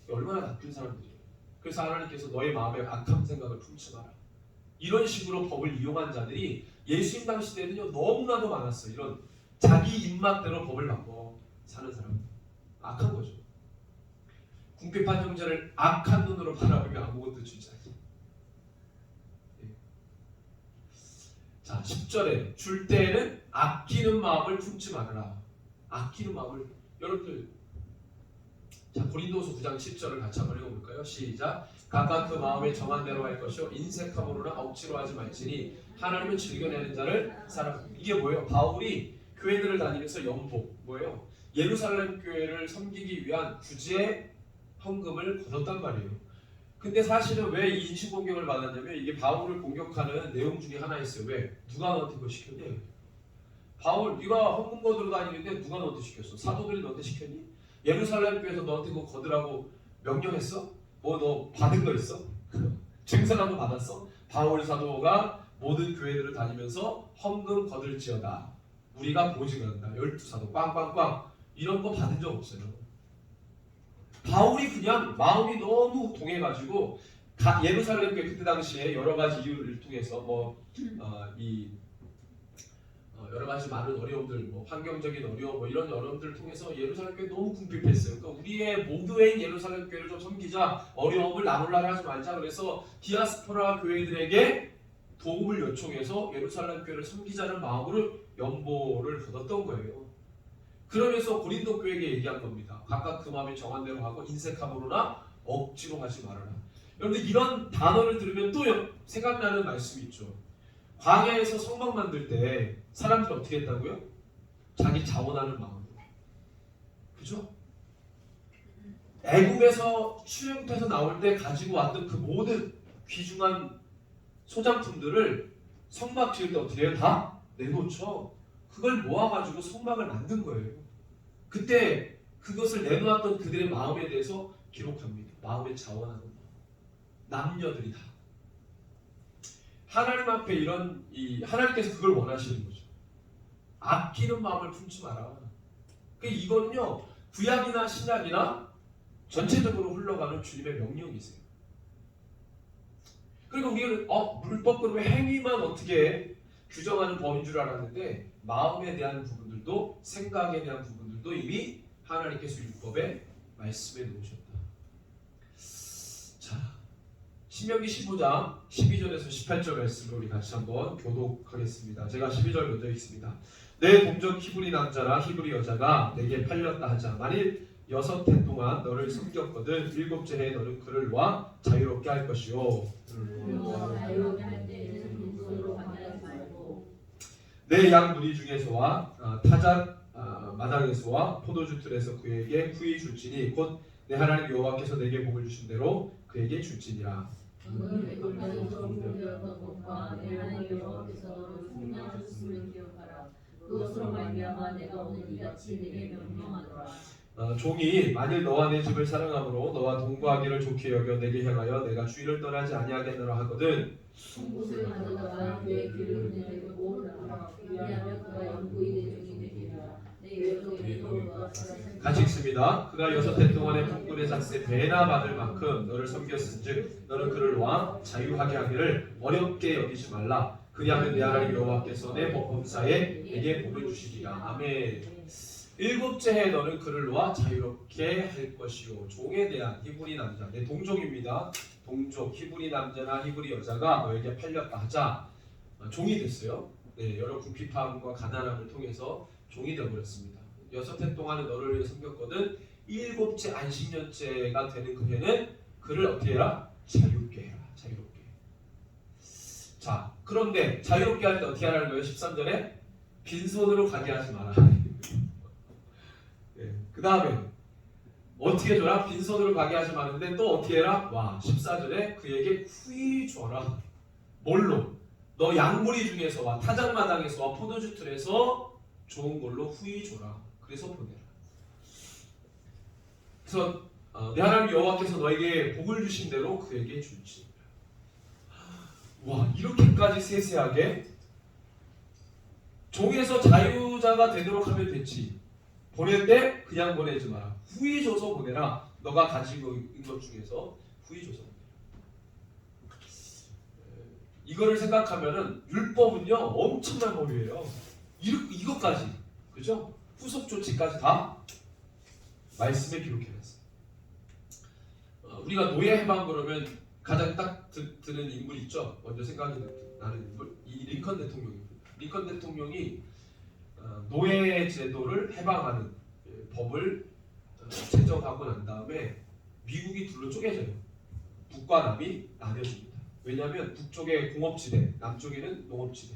얼마나 나쁜 사람들이에요. 그래서 하나님께서 너의 마음에 악한 생각을 품지 마라. 이런 식으로 법을 이용한 자들이 예수님 당시 때는요 너무나도 많았어요. 이런 자기 입맛대로 법을 바꿔 사는 사람. 악한 거죠. 궁핍한 형제를 악한 눈으로 바라보며 아무것도 주지 않기. 자, 10절에 줄 때에는 아끼는 마음을 품지 말아라. 아끼는 마음을. 여러분들 자 고린도서 9장 10절을 같이 한번 읽어볼까요? 시작. 각각 그 마음에 정한 대로 할 것이요 인색함으로나 억지로 하지 말지니 하나님은 즐겨내는 자를 사랑합니다. 이게 뭐예요? 바울이 교회들을 다니면서 연복 뭐예요? 예루살렘 교회를 섬기기 위한 구제의 헌금을 거뒀단 말이에요. 근데 사실은 왜 이 인신공격을 받았냐면 이게 바울을 공격하는 내용 중에 하나 있어요. 왜? 누가 너한테 그거 시켰냐? 바울 네가 헌금 거두러 다니는데 누가 너한테 시켰어? 사도들이 너한테 시켰니? 예루살렘 교회에서 너한테 그거 거두라고 명령했어? 뭐 너 받은 거 있어? 증서라도 받았어? 바울 사도가 모든 교회들을 다니면서 헌금 거둘지어다 우리가 보증한다 12사도 빵빵빵 이런 거 받은 적 없어요. 바울이 그냥 마음이 너무 동해가지고 예루살렘 교회 그때 당시에 여러 가지 이유를 통해서 여러 가지 많은 어려움들, 뭐 환경적인 어려움, 뭐 이런 어려움들을 통해서 예루살렘 교회 너무 궁핍했어요. 그러니까 우리의 모교회인 예루살렘 교회를 좀 섬기자, 어려움을 나눌라 하지 말자. 그래서 디아스포라 교회들에게 도움을 요청해서 예루살렘 교회를 섬기자는 마음으로 연보를 거뒀던 거예요. 그러면서 고린도 교회에게 얘기한 겁니다. 각각 그 마음에 정한 대로 하고 인색함으로나 억지로 하지 말아라. 여러분들 이런 단어를 들으면 또 생각나는 말씀이 있죠. 광야에서 성막 만들 때 사람들이 어떻게 했다고요? 자기 자원하는 마음으로. 그죠? 애굽에서 출애굽해서 나올 때 가지고 왔던 그 모든 귀중한 소장품들을 성막 지을 때 어떻게 해요? 다 내놓죠. 그걸 모아가지고 성막을 만든 거예요. 그때 그것을 내놓았던 그들의 마음에 대해서 기록합니다. 마음에 자원하는 마음. 남녀들이 다. 하나님 앞에 하나님께서 그걸 원하시는 거죠. 아끼는 마음을 품지 마라. 이거는요 구약이나 신약이나 전체적으로 흘러가는 주님의 명령이세요. 그리고 우리는 물법으로 행위만 어떻게 규정하는 법인 줄 알았는데 마음에 대한 부분들도 생각에 대한 부분들도 이미 하나님께서 율법에 말씀해 놓으셨다. 자, 신명기 15장 12절에서 18절 말씀을 우리 같이 한번 교독하겠습니다. 제가 12절 먼저 읽습니다. 내 동족 히브리 남자나 히브리 여자가 내게 팔렸다 하자. 만일 6해 동안 너를 섬겼거든 7째 해에 너는 그를 놓아 자유롭게 할 것이요. 내 양 무리 중에서와 타작 마당에서와 포도주 틀에서 그에게 후히 줄지니 곧 내 하나님 여호와께서 내게 복을 주신 대로 그에게 줄지니라. 종이 만일 너와 내 집을 사랑함으로 너와 동거하기를 좋게 여겨 내게 향하여 내가 주의를 떠나지 아니하겠노라 하거든. 같이 읽습니다. 그가 6해 동안의 북군의 잣세 배나 받을 만큼 너를 섬겼은즉 너는 그를 놓아 자유하게 하기를 어렵게 여기지 말라. 그리하면 내 하나님 여호와께서 내 범사에 내게 복을 주시리라. 아멘. 7째 해에 너는 그를 놓아 자유롭게 할 것이요. 종에 대한 히브리 남자, 내 동족입니다. 동족 히브리 남자나 히브리 여자가 너에게 팔렸다 하자. 종이 됐어요. 네, 여러 궁핍함과 가난함을 통해서 종이 되어버렸습니다. 6해 동안은 너를 위해 섬겼거든 7째 안식년째가 되는 그 해는 그를 어떻게 해라? 자유롭게 해라. 자유롭게. 자, 그런데 자유롭게 할 때 어떻게 하라는 거예요? 13절에 빈손으로 가게 하지 마라. 네, 그 다음에 어떻게 줘라? 빈손으로 가게 하지 마는데 또 어떻게 해라? 와, 14절에 그에게 후히 줘라. 뭘로? 너 양무리 중에서와 타작마당에서와 포도주 틀에서 좋은 걸로 후히 줘라. 그래서 보내라. 그래서 내 하나님 여호와께서 너에게 복을 주신 대로 그에게 줄지. 와, 이렇게까지 세세하게 종에서 자유자가 되도록 하면 됐지. 보낼 때 그냥 보내지 마라. 후히 줘서 보내라. 너가 가지고 있는 것 중에서 후히 줘서 보내라. 이거를 생각하면은 율법은요 엄청난 법이에요. 이것까지, 그죠? 후속 조치까지 다 말씀에 기록해놨어요. 우리가 노예 해방 그러면 가장 딱 드는 인물 있죠. 먼저 생각이 나는 인물, 이 링컨 대통령입니다. 링컨 대통령이 노예 제도를 해방하는 법을 제정하고 난 다음에 미국이 둘로 쪼개져요. 북과 남이 나뉘어집니다. 왜냐하면 북쪽에 공업지대, 남쪽에는 농업지대.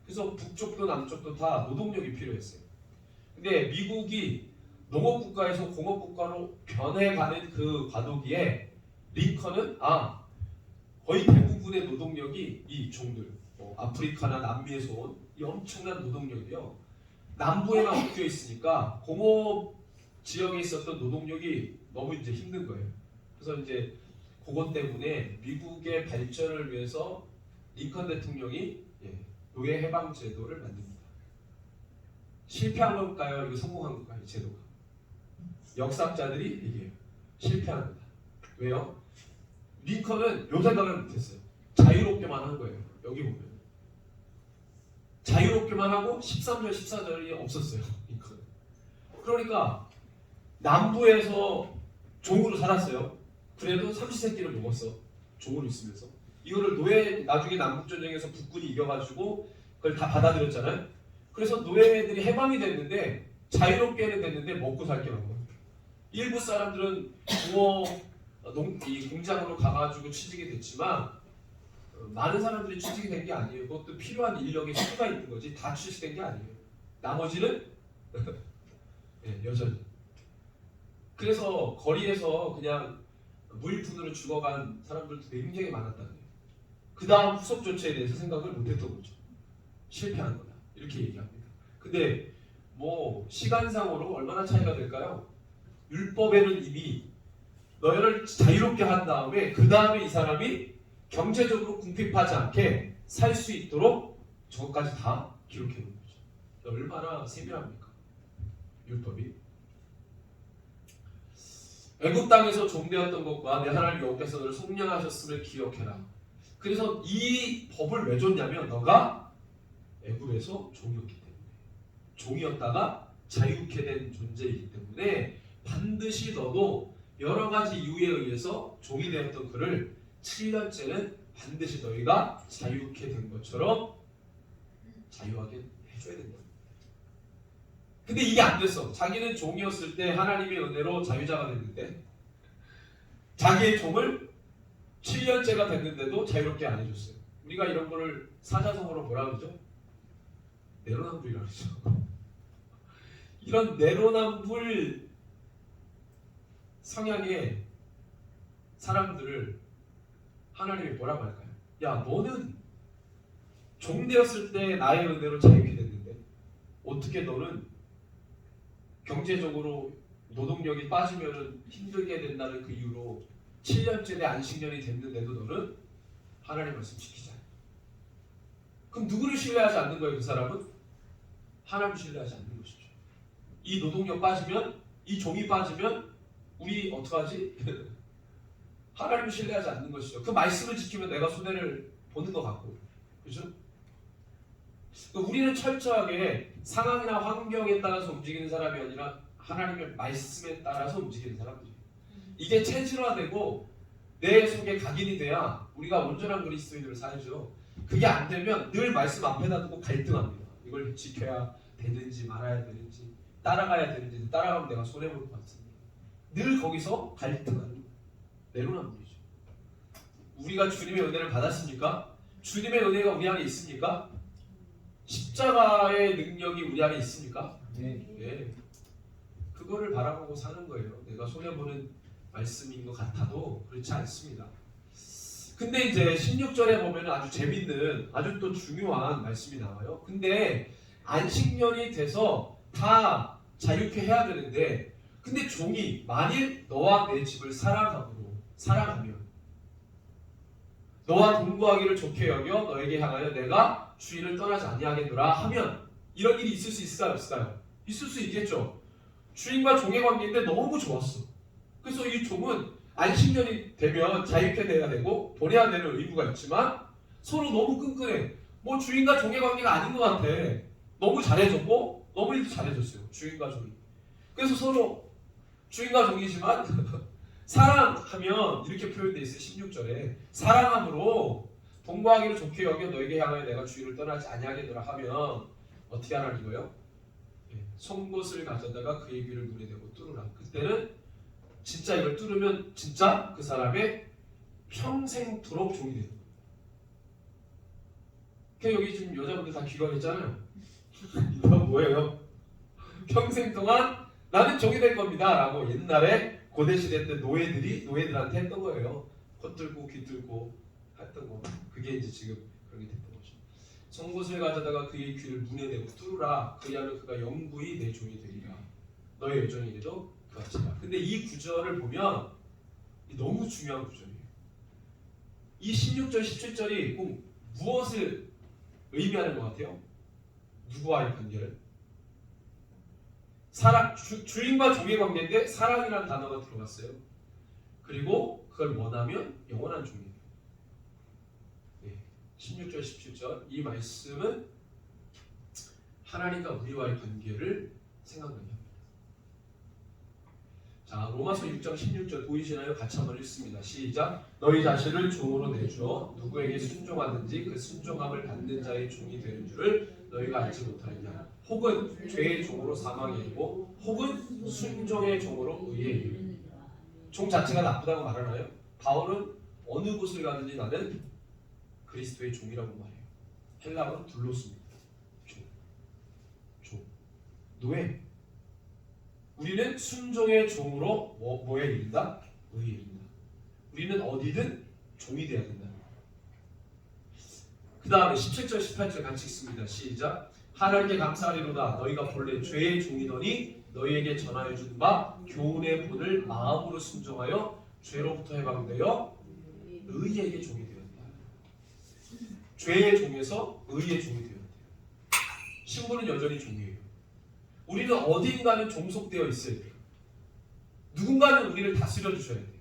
그래서 북쪽도 남쪽도 다 노동력이 필요했어요. 근데 미국이 농업국가에서 공업국가로 변해가는 그 과도기에 링컨은 거의 대부분의 노동력이 이 종들, 아프리카나 남미에서 온 이 엄청난 노동력이요. 남부에만 묶여 있으니까 공업 지역에 있었던 노동력이 너무 이제 힘든 거예요. 그래서 이제 그것 때문에 미국의 발전을 위해서 링컨 대통령이 노예 해방 제도를 만듭니다. 실패한 걸까요? 이거 성공한 걸까요? 이 제도가. 역사학자들이 얘기해요. 실패한 거다. 왜요? 링컨은 요 생각을 못했어요. 자유롭게만 한 거예요. 여기 보면 자유롭게만 하고 13절, 14절이 없었어요. 링컨은. 그러니까 남부에서 종으로 살았어요. 그래도 삼시세끼를 먹었어. 종으로 있으면서. 이거를 나중에 남북전쟁에서 북군이 이겨가지고 그걸 다 받아들였잖아요. 그래서 노예들이 해방이 됐는데 자유롭게는 됐는데 먹고 살게 한 거예요. 일부 사람들은 이 공장으로 가가지고 취직이 됐지만 많은 사람들이 취직이 된 게 아니에요. 그것도 필요한 인력의 수가 있는 거지 다 취직된 게 아니에요. 나머지는 여전히. 그래서 거리에서 그냥 무일푼으로 죽어간 사람들도 굉장히 많았다는 거예요. 그 다음 후속 조치에 대해서 생각을 못했던 거죠. 실패한 거다. 이렇게 얘기합니다. 근데 뭐 시간상으로 얼마나 차이가 될까요? 율법에는 이미 너희를 자유롭게 한 다음에 그 다음에 이 사람이 경제적으로 궁핍하지 않게 살 수 있도록 저것까지 다 기록해 놓은 거죠. 얼마나 세밀합니까? 율법이. 애굽 땅에서 종되었던 것과 내 하나님 여호와께서 너를 속량하셨음을 기억해라. 그래서 이 법을 왜 줬냐면 너가 애굽에서 종이었기 때문에, 종이었다가 자유케 된 존재이기 때문에 반드시 너도 여러 가지 이유에 의해서 종이 되었던 그를 7년째는 반드시 너희가 자유케 된 것처럼 자유하게 해줘야 된다. 근데 이게 안 됐어. 자기는 종이었을 때 하나님의 은혜로 자유자가 됐는데 자기의 종을 7년째가 됐는데도 자유롭게 안 해줬어요. 우리가 이런 거를 사자성어로 뭐라 그러죠? 내로남불이라고 그러죠. 이런 내로남불 성향의 사람들을 하나님이 뭐라고 할까요? 야, 너는 종 되었을 때 나의 은혜로 자유케 됐는데 어떻게 너는 경제적으로 노동력이 빠지면 힘들게 된다는 그 이유로 7년째 내 안식년이 됐는데도 너는 하나님 말씀 지키지 않아. 그럼 누구를 신뢰하지 않는 거예요? 그 사람은? 하나님을 신뢰하지 않는 것이죠. 이 노동력 빠지면, 이 종이 빠지면 우리 어떡하지? 하나님을 신뢰하지 않는 것이죠. 그 말씀을 지키면 내가 손해를 보는 것 같고, 그죠? 우리는 철저하게 상황이나 환경에 따라서 움직이는 사람이 아니라 하나님의 말씀에 따라서 움직이는 사람들이에요. 이게 체질화되고 내 속에 각인이 돼야 우리가 온전한 그리스도인으로 살죠. 그게 안 되면 늘 말씀 앞에다 두고 갈등합니다. 이걸 지켜야 되는지 말아야 되는지, 따라가야 되는지, 따라가면 내가 손해볼 것 같습니다. 늘 거기서 갈등하는 내로남불이죠. 우리가 주님의 은혜를 받았습니까? 주님의 은혜가 우리 안에 있습니까? 십자가의 능력이 우리 안에 있습니까? 네. 그거를 바라보고 사는 거예요. 내가 손해보는 말씀인 것 같아도 그렇지 않습니다. 근데 이제 16절에 보면 아주 재밌는, 아주 또 중요한 말씀이 나와요. 근데 안식년이 돼서 다 자유케 해야 되는데, 근데 종이 만일 너와 내 집을 사랑하면 너와 동거하기를 좋게 여겨 너에게 향하여 내가 주인을 떠나지 아니하겠노라 하면 이런 일이 있을 수 있을까요? 없을까요? 있을 수 있겠죠. 주인과 종의 관계인데 너무 좋았어. 그래서 이 종은 안식년이 되면 자유케 돼야 되고 보내야 되는 의무가 있지만 서로 너무 끈끈해. 뭐 주인과 종의 관계가 아닌 것 같아. 너무 잘해줬고 너무 일도 잘해줬어요. 주인과 종이. 그래서 서로 주인과 종이지만 사랑하면 이렇게 표현되어 있어요. 16절에 사랑함으로 동거하기를 좋게 여겨 너에게 향하여 내가 주의를 떠나지 아니하겠노라 하면 어떻게 하라는 거예요? 송곳을 가져다가 그의 귀를 문에 대고 뚫으라. 그때는 진짜 이걸 뚫으면 진짜 그 사람의 평생토록 종이 되는 거예요. 그러니까 여기 지금 여자분들 다 귀걸이잖아요. 이건 뭐예요? 평생 동안 나는 종이 될 겁니다 라고 옛날에 고대시대 때 노예들한테 했던 거예요. 코 뚫고 귀 뚫고 했던 거. 그게 이제 지금 그런 게 됐던 거죠. 송곳을 가져다가 그의 귀를 문에 대고 뚫으라. 그리하면 그가 영구히 내 종이 되리라. 너의 여종이 이래도 그같이 라. 근데 이 구절을 보면 너무 중요한 구절이에요. 이 16절 17절이 꼭 무엇을 의미하는 것 같아요? 누구와의 관계를? 사랑, 주인과 종의 관계인데 사랑이라는 단어가 들어갔어요. 그리고 그걸 원하면 영원한 종이 돼요. 네. 16절 17절 이 말씀은 하나님과 우리와의 관계를 생각나게 합니다. 자, 로마서 6장 16절 보이시나요? 같이 한번 읽습니다. 시작. 너희 자신을 종으로 내주어 누구에게 순종하든지 그 순종함을 받는 자의 종이 되는 줄을 너희가 알지 못하느냐. 혹은 죄의 종으로 사망에 이르고 혹은 순종의 종으로 의에 이르고. 종 자체가 나쁘다고 말하나요? 바울은 어느 곳을 가든지 나는 그리스도의 종이라고 말해요. 헬라어는 둘로스입니다. 종. 노예. 우리는 순종의 종으로 뭐에 이른다? 의에 이른다. 우리는 어디든 종이 되어야 된다. 그 다음에 17절 18절 같이 읽습니다. 시작. 하나님께 감사하리로다. 너희가 본래 죄의 종이더니 너희에게 전하여 준 바 교훈의 본을 마음으로 순종하여 죄로부터 해방되어 의에게 종이 되었다. 죄의 종에서 의의 종이 되었다. 신부는 여전히 종이에요. 우리는 어딘가는 종속되어 있어야 돼요. 누군가는 우리를 다스려 주셔야 돼요.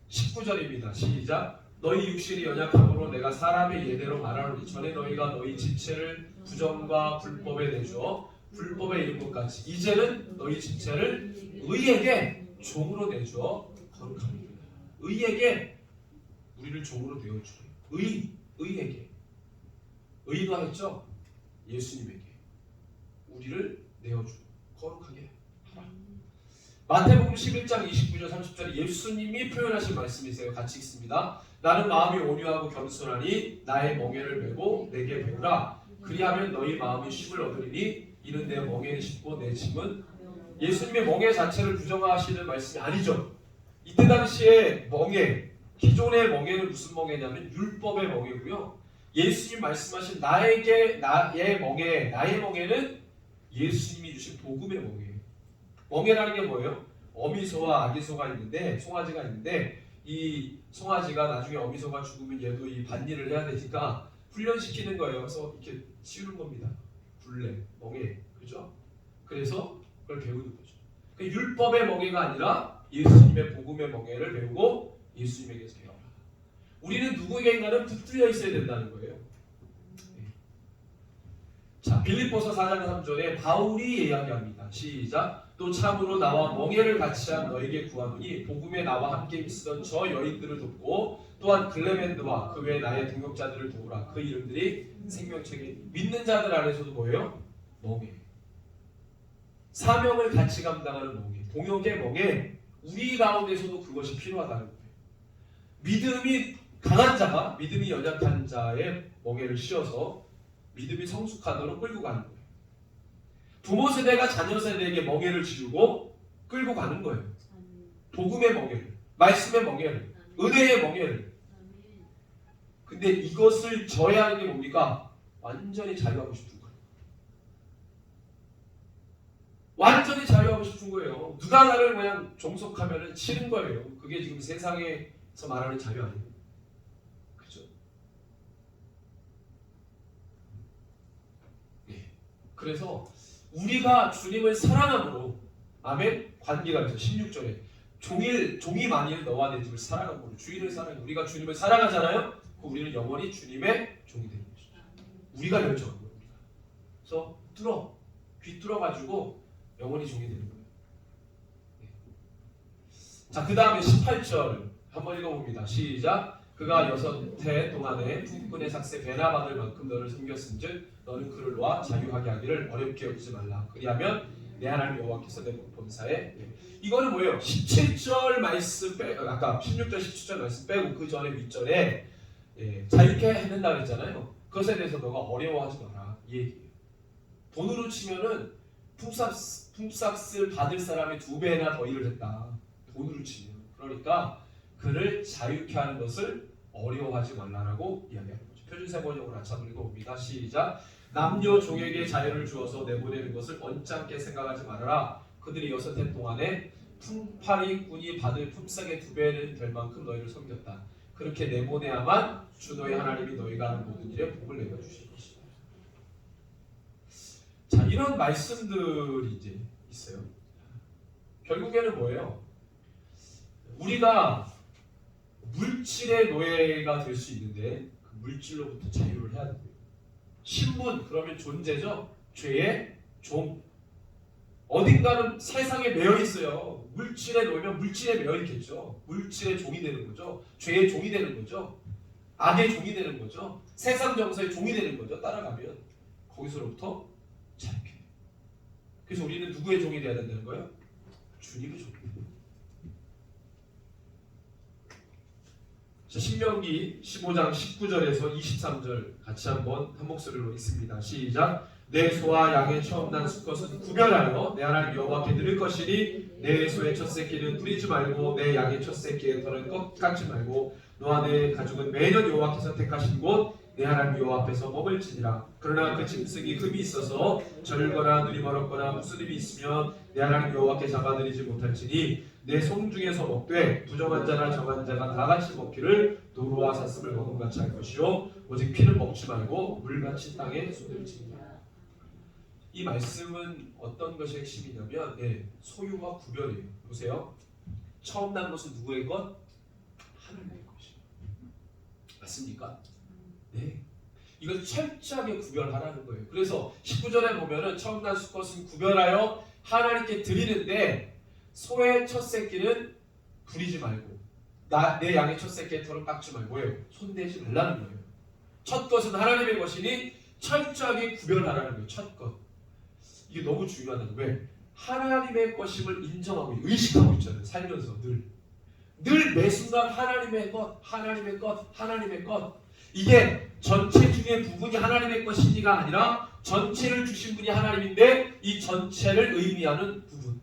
19절입니다. 시작. 너희 육신이 연약함으로 내가 사람의 예대로 말하노니 전에 너희가 너희 지체를 부정과 불법에 내주어 불법에 이른 것 같이 이제는 너희 지체를 의에게 종으로 내주어 거룩합니다. 의에게 우리를 종으로 내어주래요. 의에게. 의가 했죠? 예수님에게 우리를 내어주고 거룩하게 하라. 마태복음 11장 29절 30절에 예수님이 표현하신 말씀이세요. 같이 읽습니다. 나는 마음이 온유하고 겸손하니 나의 멍에를 메고 내게 배우라. 그리하면 너희 마음이 쉼을 얻으리니 이는 내 멍에는 쉽고 내 짐은. 예수님의 멍에 자체를 부정하시는 말씀이 아니죠. 이때 당시에 멍에, 기존의 멍에는 무슨 멍에냐면 율법의 멍에고요. 예수님 말씀하신 나의 멍에는 예수님이 주신 복음의 멍에예요. 멍에라는 게 뭐예요? 어미소와 아기소가 있는데, 송아지가 있는데 이 송아지가 나중에 어미소가 죽으면 얘도 이 밭일을 해야 되니까 훈련시키는 거예요. 그래서 이렇게 치우는 겁니다. 굴레, 멍에, 그죠? 그래서 그걸 배우는 거죠. 그러니까 율법의 멍에가 아니라 예수님의 복음의 멍에를 배우고 예수님에게서 배워라. 우리는 누구에게인가는 붙들려 있어야 된다는 거예요. 자, 빌립보서 4장 3절에 바울이 이야기합니다. 시작. 또 참으로 나와 멍에를 같이 한 너에게 구하노니 복음에 나와 함께 있었던 저 여인들을 돕고 또한 글레멘드와 그 외 나의 동역자들을 도우라. 그 이름들이 생명책에 믿는 자들 안에서도 뭐예요? 멍에. 사명을 같이 감당하는 멍에. 동역의 멍에. 우리 가운데서도 그것이 필요하다는 거예요. 믿음이 강한 자가 믿음이 연약한 자의 멍에를 씌워서 믿음이 성숙하도록 끌고 가는 거예요. 부모 세대가 자녀 세대에게 멍에를 지르고 끌고 가는 거예요. 복음의 멍에를, 말씀의 멍에를, 은혜의 멍에를. 근데 이것을 져야 하는 게 뭡니까? 완전히 자유하고 싶은 거예요. 완전히 자유하고 싶은 거예요. 누가 나를 그냥 종속하면 싫은 거예요. 그게 지금 세상에서 말하는 자유 아니에요. 그죠? 네. 그래서 우리가 주님을 사랑함으로 아멘? 관계가 있어요. 16절에 종이 만일 너와 내 집을 사랑하고 주인을 사랑해. 우리가 주님을 사랑하잖아요. 그럼 우리는 영원히 주님의 종이 되는 것이죠. 우리가 결정한 거예요. 그래서 귀 뚫어가지고 영원히 종이 되는 거예요. 자, 그 다음에 18절 한번 읽어봅니다. 시작. 그가 6해 동안에 북군의 삭세 배나 받을 만큼 너를 섬겼은즉 너는 그를 놓아 자유하게 하기를 어렵게 여기지 말라. 그리하면 내 하나님 여호와께서 내 범사에 이거는 뭐예요? 17절 말씀 빼고 아까 16절 17절 말씀 빼고 그 전에 윗절에 자유케 해낸다 그랬잖아요. 그것에 대해서 너가 어려워하지 마라 이 얘기예요. 돈으로 치면은 품삯을 받을 사람이 2배나 더 일을 했다. 돈으로 치면. 그러니까 그를 자유케 하는 것을 어려워하지 말라라고 이야기하는 거죠. 표준세 번역으로 한번 읽어봅니다. 시작. 남녀 종에게 자유를 주어서 내보내는 것을 언짢게 생각하지 말아라. 그들이 6해 동안에 품팔이 꾼이 받을 품삯의 2배는 될 만큼 너희를 섬겼다. 그렇게 내보내야만 주 너희 하나님이 너희가 하는 모든 일에 복을 내려주실 것이다. 자, 이런 말씀들이 이제 있어요. 결국에는 뭐예요? 우리가 물질의 노예가 될 수 있는데 그 물질로부터 자유를 해야 돼요. 신분 그러면 존재죠. 죄의 종. 어딘가는 세상에 매여 있어요. 물질에 놓이면 물질에 매여 있겠죠. 물질의 종이 되는 거죠. 죄의 종이 되는 거죠. 악의 종이 되는 거죠. 세상 정서의 종이 되는 거죠. 따라가면 거기서부터 자유케 돼요. 그래서 우리는 누구의 종이 되어야 된다는 거예요? 주님의 종이 돼요. 자, 신명기 15장 19절에서 23절 같이 한번 한 목소리로 읽습니다. 시작. 내 소와 양의 처음 난 수컷은 구별하여 내 하나님 여호와께 드릴 것이니 내 소의 첫 새끼는 뿌리지 말고 내 양의 첫 새끼의 털은 깎지 말고 너와 내 가족은 매년 여호와께서 택하신 곳 내 하나님 여호와 앞에서 먹을지니라. 그러나 그 짐승이 흠이 있어서 절거나 눈이 멀었거나 무슨 힘이 있으면 내 하나님 여호와께 잡아들이지 못할지니 내 송 중에서 먹되 부정한 자나 정한 자가 다 같이 먹기를 노루와 사슴을 먹음 같이 할 것이요 오직 피는 먹지 말고 물같이 땅에 쏟을지니라. 이 말씀은 어떤 것이 핵심이냐면 소유와 구별이에요. 보세요. 처음 난 것은 누구의 것? 하나님의 것이에요. 맞습니까? 네. 이걸 철저하게 구별하라는 거예요. 그래서 19절에 보면은 처음 난 수컷은 구별하여 하나님께 드리는데 소의 첫 새끼는 부리지 말고 내 양의 첫 새끼의 털은 깎지 말고 손대지 말라는 거예요. 첫 것은 하나님의 것이니 철저하게 구별하라는 거예요. 첫 것. 이게 너무 중요하다. 왜? 하나님의 것임을 인정하고 의식하고 있잖아요. 살면서 늘 매 순간 하나님의 것, 하나님의 것, 하나님의 것. 이게 전체 중에 부분이 하나님의 것이니가 아니라 전체를 주신 분이 하나님인데 이 전체를 의미하는 부분,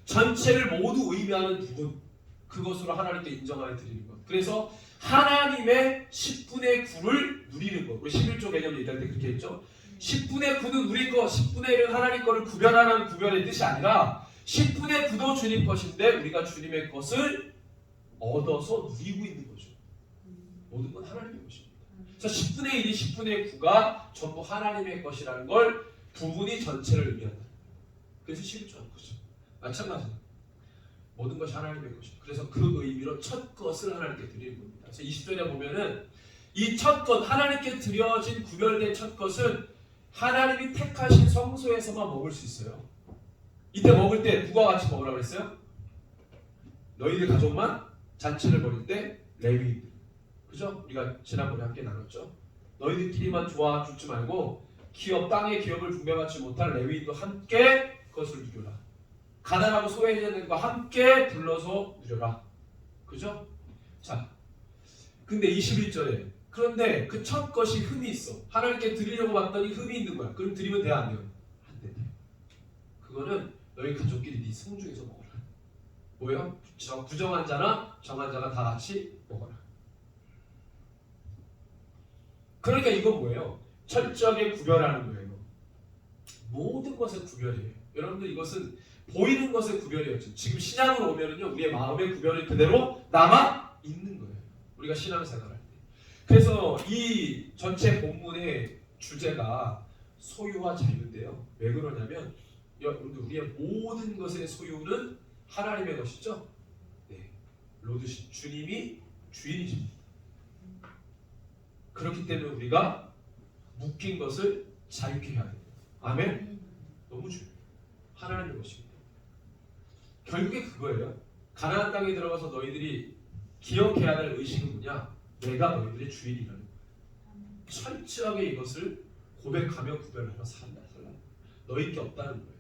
전체를 모두 의미하는 부분, 그것으로 하나님께 인정하여 드리는 것. 그래서 하나님의 10분의 9를 누리는 것. 우리 11조 개념 얘기할 때 그렇게 했죠. 10분의 9는 우리 것, 10분의 1은 하나님 것을 구별하는 구별의 뜻이 아니라 10분의 9도 주님 것인데 우리가 주님의 것을 얻어서 누리고 있는 거죠. 모든 건 하나님의 것입니다. 그래서 10분의 1이 10분의 9가 전부 하나님의 것이라는 걸 부분이 전체를 의미한다. 그래서 11조한 거죠. 마찬가지로 모든 것이 하나님의 것입니다. 그래서 그 의미로 첫 것을 하나님께 드리는 겁니다. 그래서 20절에 보면은 이 첫 것, 하나님께 드려진 구별된 첫 것은 하나님이 택하신 성소에서만 먹을 수 있어요. 이때 먹을 때 누가 같이 먹으라고 했어요? 너희들 가족만 잔치를 벌일 때 레위인들. 그죠? 우리가 지난번에 함께 나눴죠. 너희들끼리만 좋아 죽지 말고 기업, 땅의 기업을 분배받지 못할 레위인도 함께 그것을 누려라. 가난하고 소외자들과 함께 불러서 누려라. 그죠? 자, 근데 21절에 그런데 그 첫 것이 흠이 있어. 하나님께 드리려고 봤더니 흠이 있는 거야. 그럼 드리면 돼야 안 돼요? 안 돼. 그거는 너희 가족끼리 네 성중에서 먹어라. 뭐예요? 부정한 자나 정한 자가 다 같이 먹어라. 그러니까 이건 뭐예요? 철저하게 구별하는 거예요. 모든 것의 구별이에요. 여러분들 이것은 보이는 것의 구별이었죠. 지금 신앙으로 오면은요, 우리의 마음의 구별이 그대로 남아 있는 거예요. 우리가 신앙생활할 때. 그래서 이 전체 본문의 주제가 소유와 자유인데요. 왜 그러냐면 우리의 모든 것의 소유는 하나님의 것이죠. 로드십, 주님이 주인이십니다. 그렇기 때문에 우리가 묶인 것을 자유케 해야 됩니다. 아멘. 너무 중요해요. 하나님의 것입니다. 결국에 그거예요. 가나안 땅에 들어가서 너희들이 기억해야 할 의식은 뭐냐? 내가 너희들의 주인이라는 거예요. 철저하게 이것을 고백하며 구별하며 살라. 너희 게 없다는 거예요.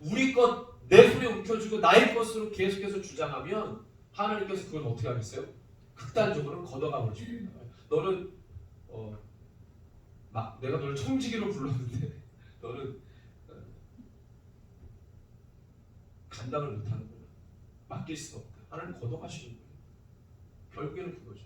우리 것 내 손에 움켜쥐고 나의 것으로 계속해서 주장하면 하나님께서 그걸 어떻게 하겠어요? 극단적으로 걷어가 버리십니다. 너는 내가 너를 청지기로 불렀는데 너는 감당을 못하는 거야. 맡길 수 없다. 하나님 걷어가시는 거예요. 결국에는 그거죠.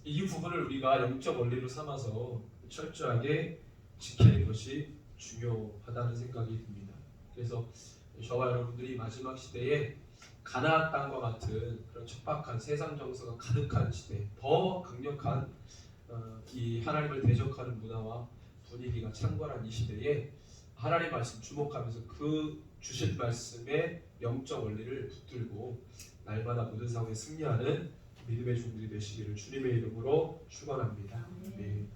이 부분을 우리가 영적 원리로 삼아서 철저하게 지키는 것이 중요하다는 생각이 듭니다. 그래서 저와 여러분들이 마지막 시대에 가나안 땅과 같은 그런 척박한 세상 정서가 가득한 시대, 더 강력한 이 하나님을 대적하는 문화와 분위기가 창궐한 이 시대에 하나님 말씀 주목하면서 그 주신 말씀의 영적 원리를 붙들고 날마다 모든 상황에 승리하는 믿음의 종들이 되시기를 주님의 이름으로 축원합니다. 네.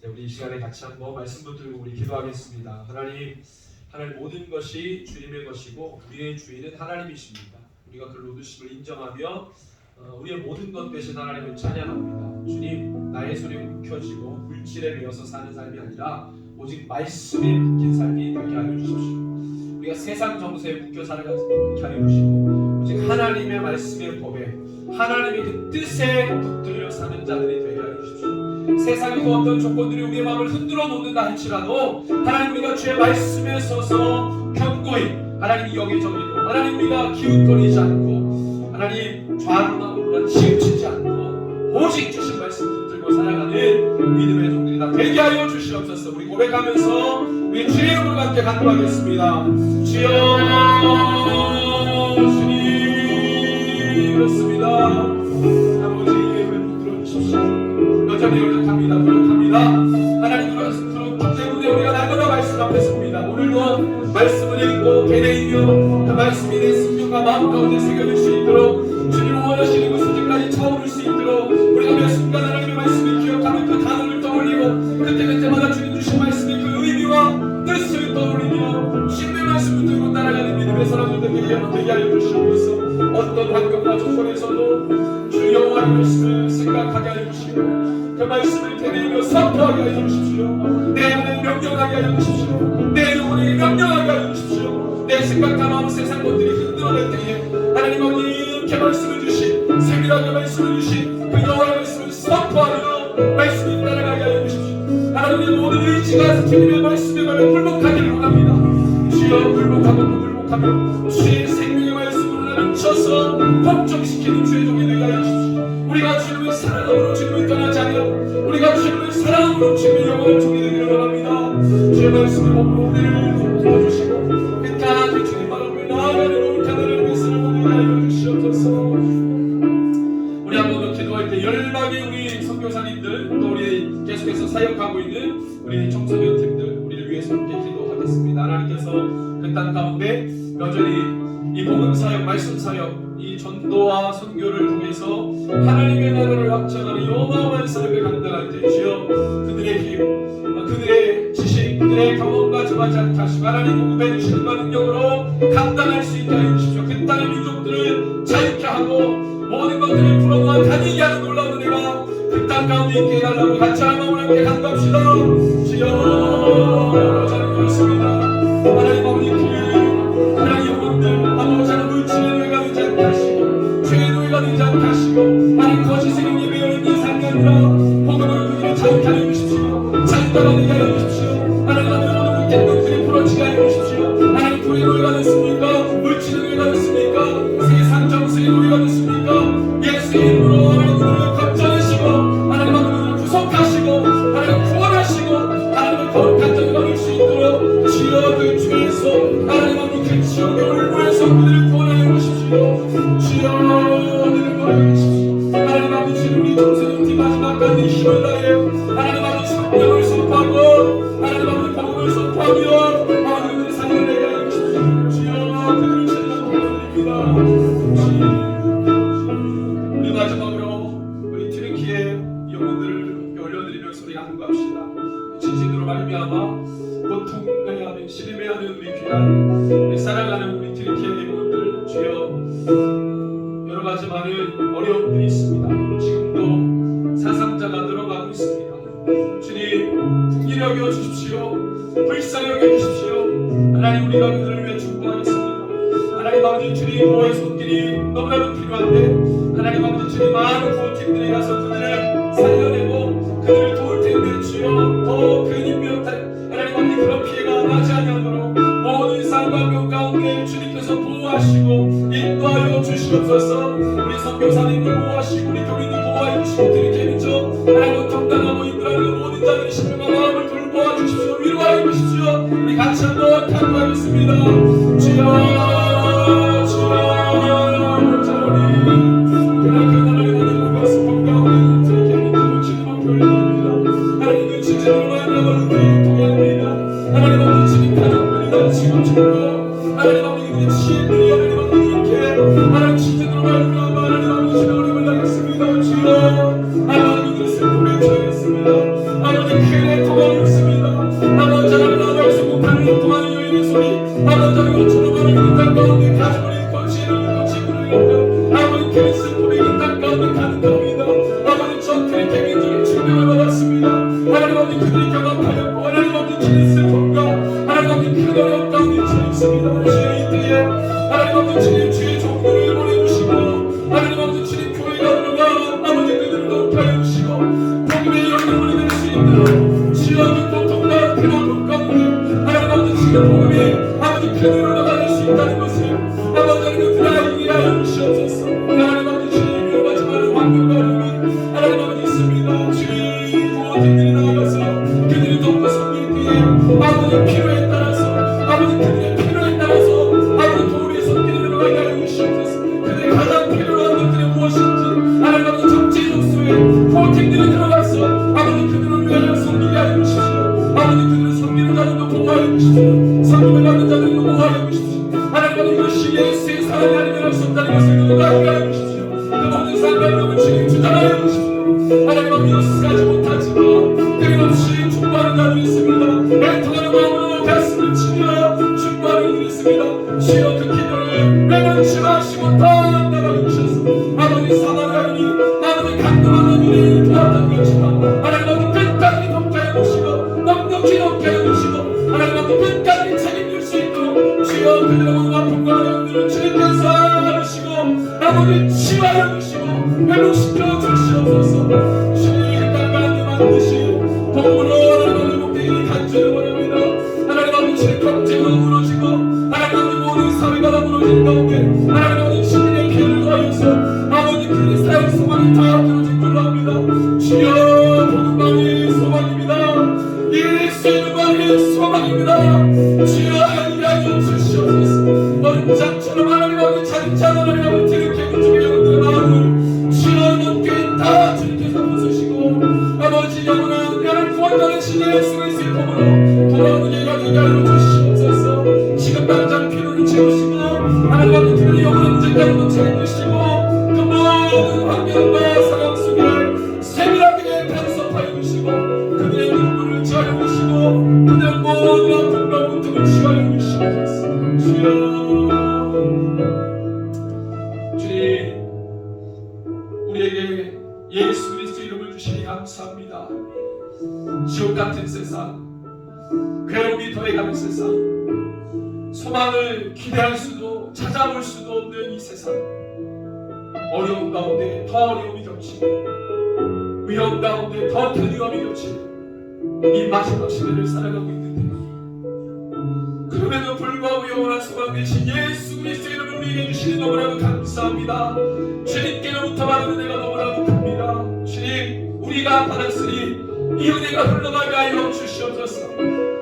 네, 우리 이 시간에 같이 한번 말씀 붙들고 우리 기도하겠습니다. 하나님 모든 것이 주님의 것이고 우리의 주인은 하나님이십니다. 우리가 그 로드십을 인정하며 우리의 모든 것 대신 하나님을 찬양합니다. 주님, 나의 손에 묶여지고 물질에 매여서 사는 삶이 아니라 오직 말씀에 묶인 삶이 되게 하여 주십시오. 우리가 세상 정서에 묶여 살아가지 않게 하여 주시고 오직 하나님의 말씀의 법에 하나님의 그 뜻에 붙들려 사는 자들이 되게 하여 주십시오. 세상의 그 어떤 조건들이 우리의 마음을 흔들어 놓는다 할지라도 하나님, 우리가 주의 말씀에 서서 견고히 하나님이 여기저기도 하나님 우리가 기웃거리지 않고 하나님 좌우나 치우치지 않고 오직 주신 말씀 붙들고 살아가는 믿음의 종들이 다 되게 하여 주시옵소서. 우리 고백하면서 우리 주의 이름으로 함께 간구하겠습니다. 주여, 주님 그렇습니다. 아버지 예배를 붙들어 주십시오. 여전히 노력합니다. 하나님 그렇기 때문에 우리가 날마다 말씀 앞에 섭니다. 오늘도 말씀을 읽고 개내이며 그 말씀이 내 심령과 마음 가운데 새겨질 수 있도록 주님 원하시는 그 수준까지 차오를 수 있도록 우리가 매 순간 하나님의 말씀을 기억하며 그 단어를 떠올리고 그때마다 주님 주신 말씀의 그 의미와 뜻을 떠올리며 신의 말씀을 들고 따라가는 믿음의 사람들 되게 하여 주시옵소서. 어떤 환경과 조건에서도 주 여호와의 말씀을 생각하게 하여 주시고 그 말씀을 되뇌이며 선포하게 하여 주십시오. 내 안을 명령하게 하여 주십시오. 내 영혼을 명령하게 하여 주십시오. 내 생각과 마음 세상 것들이 흔들어낼 때에 하나님 아버지 이렇게 말씀을 주신 세밀하게 말씀을 주신 그 여호와의 말씀을 선포하며 말씀을 따라가게 하여 주십시오. 하나님의 모든 의지가 주님의 말씀에 관해 굴복하기를 원합니다. 주여 굴복하며 주의 생명의 말씀으로 나를 쳐서 법정시키는 주의 종이 되게 하여 주십시오. 우리가 주님을 사랑함으로 주님을 떠나지 않으며 우리가 주님을 사랑함으로 주님의 영원한 종이 되기를 원합니다. 주의 말씀의 법으로 우리를 도와주시고 끝까지 주님 바람을 나아가는 우리 하나님의 말씀을 보게 하여 주시옵소서. 우리 한 번 더 기도할 때 열방의 우리 선교사님들 또 우리 계속해서 사역하고 있는 우리 청소년 팀들 우리를 위해서 함께 기도하겠습니다. 하나님께서 그 땅 가운데 여전히 이 복음 사역, 말씀 사역, 이 전도와 선교를 통해서 하나님의 나라를 확장하는 어마어마한 사역을 감당할 때 주여 그들의 힘, 그들의 지식, 그들의 경험과 정하지 않게 하시고 하나님 공급해 주시는 그 능력으로 감당할 수 있게 하여 주십시오. 그 땅의 민족들을 자유케 하고 모든 것들을 풀어놓아 다니게 하는 놀라운 은혜가 그 땅 가운데 있게 해달라고 같이 마음을 함께 간구합시다. 주여 저는 그렇습니다. 하나님 아버지 하나님 영혼들 아버지 하나님 물질의 노예가 되지 않게 하시고 죄의 노예가 되지 않게 하시고 하나님 거짓의 영에 매여있는 삶이 아니라 복음을 그들을 자유케 하여 주십시오. 자유케 하여 주십시오. 하나님 모든 묶인 것들이 풀어지게 하여 주십시오. 하나님 불의 노예가 됐습니까? 물질의 노예가 됐습니까? 세상 정수의 노예가 됐습니까? 예수의 이름으로 하나님 그들을 걱정하시고 하나님 그들을 구속하시고 하나님 구원하시고 하나님의 거룩한 자를 받을 수 있도록 주여 그 죄에서 하나님 아버지 그 지옥의 울무에서 그들을 구원하여 주십시오. 주여 그들을 구원하여 주십시오. 하나님 아버지 우리 정세님팀 마지막까지 힘을 다해 하나님 아버지 성령을 선포하고 하나님 아버지 복음을 선포하며 하나님 그들을 살려내게 하여 주십시오. 주여 고통해하는 시름해하는 우리 귀한 우리 사랑하는 우리 들키는 주여 여러 가지 많은 어려움들이 있습니다. 지금도 사상자가 늘어가고 있습니다. 주님 긍휼히 여겨 주십시오. 불쌍히 여겨 주십시오. 하나님 우리가 그들을 위해 축복하겠습니다. 하나님 아버지 주님 보호의 손길이 너무나도 필요한데 하나님 아버지 주님 많은 구호팀들이 가서 그들을 살려내고 그들을 도울 텐데 주여 더 그 인명 하나님 아버지 그런 피해가 나지 않도록 모든 상관병 가운데 주님께서 보호하시고 인도하여 주시옵소서. 우리 선교사님들 보호하시고 우리 교인들 보호하여 주시고 들이키는저 하나님 정당하고 인도하는 모든 자들의 심령과 마음을 돌보아 주십시오. 위로하여 주십시오. 우리 같이 한번 간구하겠습니다. 주여 지옥 같은 세상, 괴로움이 더해가는 세상, 소망을 기대할 수도 찾아볼 수도 없는 이 세상, 어려움 가운데 더 어려움이 겹치고 위험 가운데 더 견디감이 겹치는 이 마지막 시대를 살아가고 있는데, 그럼에도 불구하고 영원한 소망 되신 예수 그리스도의 이름을 우리에게 주시니 너무나도 감사합니다. 주님께로부터 받은 은혜가 너무나도 큽니다. 주님, 우리가 받았으니 이 은혜가 흘러가게 하여 주시옵소서.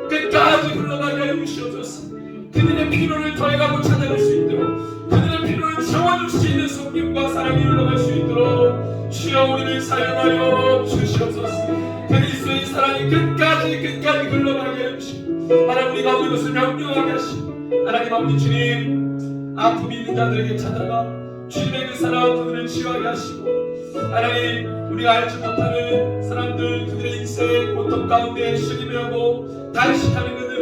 끝까지 흘러가게 하여 주시옵소서. 그들의 필요를 더해가고 찾아낼 수 있도록, 그들의 필요를 채워줄 수 있는 성령과 사랑이 흘러갈 수 있도록 주여 우리를 사용하여 주시옵소서. 그리스도의 사랑이 끝까지 흘러가게 하여 주시고, 하나님 우리가 오는 것을 명령하게 하시고, 하나님 아버지 주님, 아픔이 있는 자들에게 찾아가 주님의 그 사랑 그들을 치유하게 하시고, 하나님 우리가 알지 못하는 사람들, 그들의 인생 고통 가운데 시기하고 단식하는 그들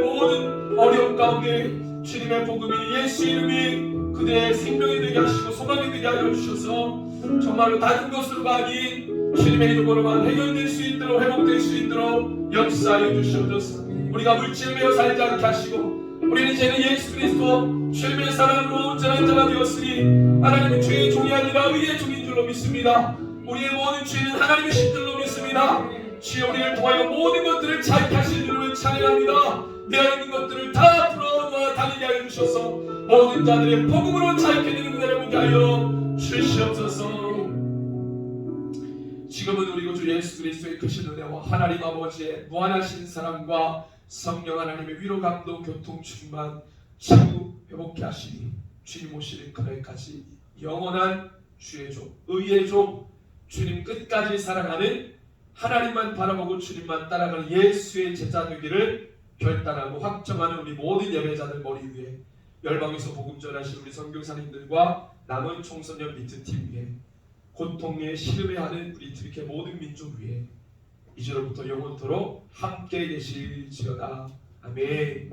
가운데 주님의 복음이 예수 이름이 그대의 생명이 되게 하시고 소망이 되게 하여 주셔서 정말로 다른 것으로가 아닌 주님의 이름으로만 해결될 수 있도록 회복될 수 있도록 역사하여 주시옵소서. 우리가 물질을 매여 살지 않게 하시고 우리는 이제는 예수 그리스도 주님의 사랑으로 온전한 자가 되었으니 하나님은 죄의 종이 아니라 의의 종인 줄로 믿습니다. 우리의 모든 죄는 하나님이신 줄로 믿습니다. 주여 우리를 통하여 모든 것들을 자유케 하신 줄로 찬양합니다. 내 안에 있는 것들을 다 풀어놓아 다니게 하여 주셔서 모든 자들의 복음으로 자유케 되는 은혜를 보게 하여 주시옵소서. 지금은 우리 구주 예수 그리스도의 크신 은혜와 하나님 아버지의 무한하신 사랑과 성령 하나님의 위로 감동 교통 충만 치유 회복케 하시니 주님 오시는 그날까지 영원한 주의 종 의의 종 주님 끝까지 사랑하는 하나님만 바라보고 주님만 따라가는 예수의 제자 되기를 결단하고 확정하는 우리 모든 예배자들 머리 위에 열방에서 복음 전하신 우리 선교사님들과 남은 청소년 미트팀 위에 고통에 시름해하는 우리 이렇게 모든 민족 위에 이제로부터 영원토록 함께 계실지어다. 아멘.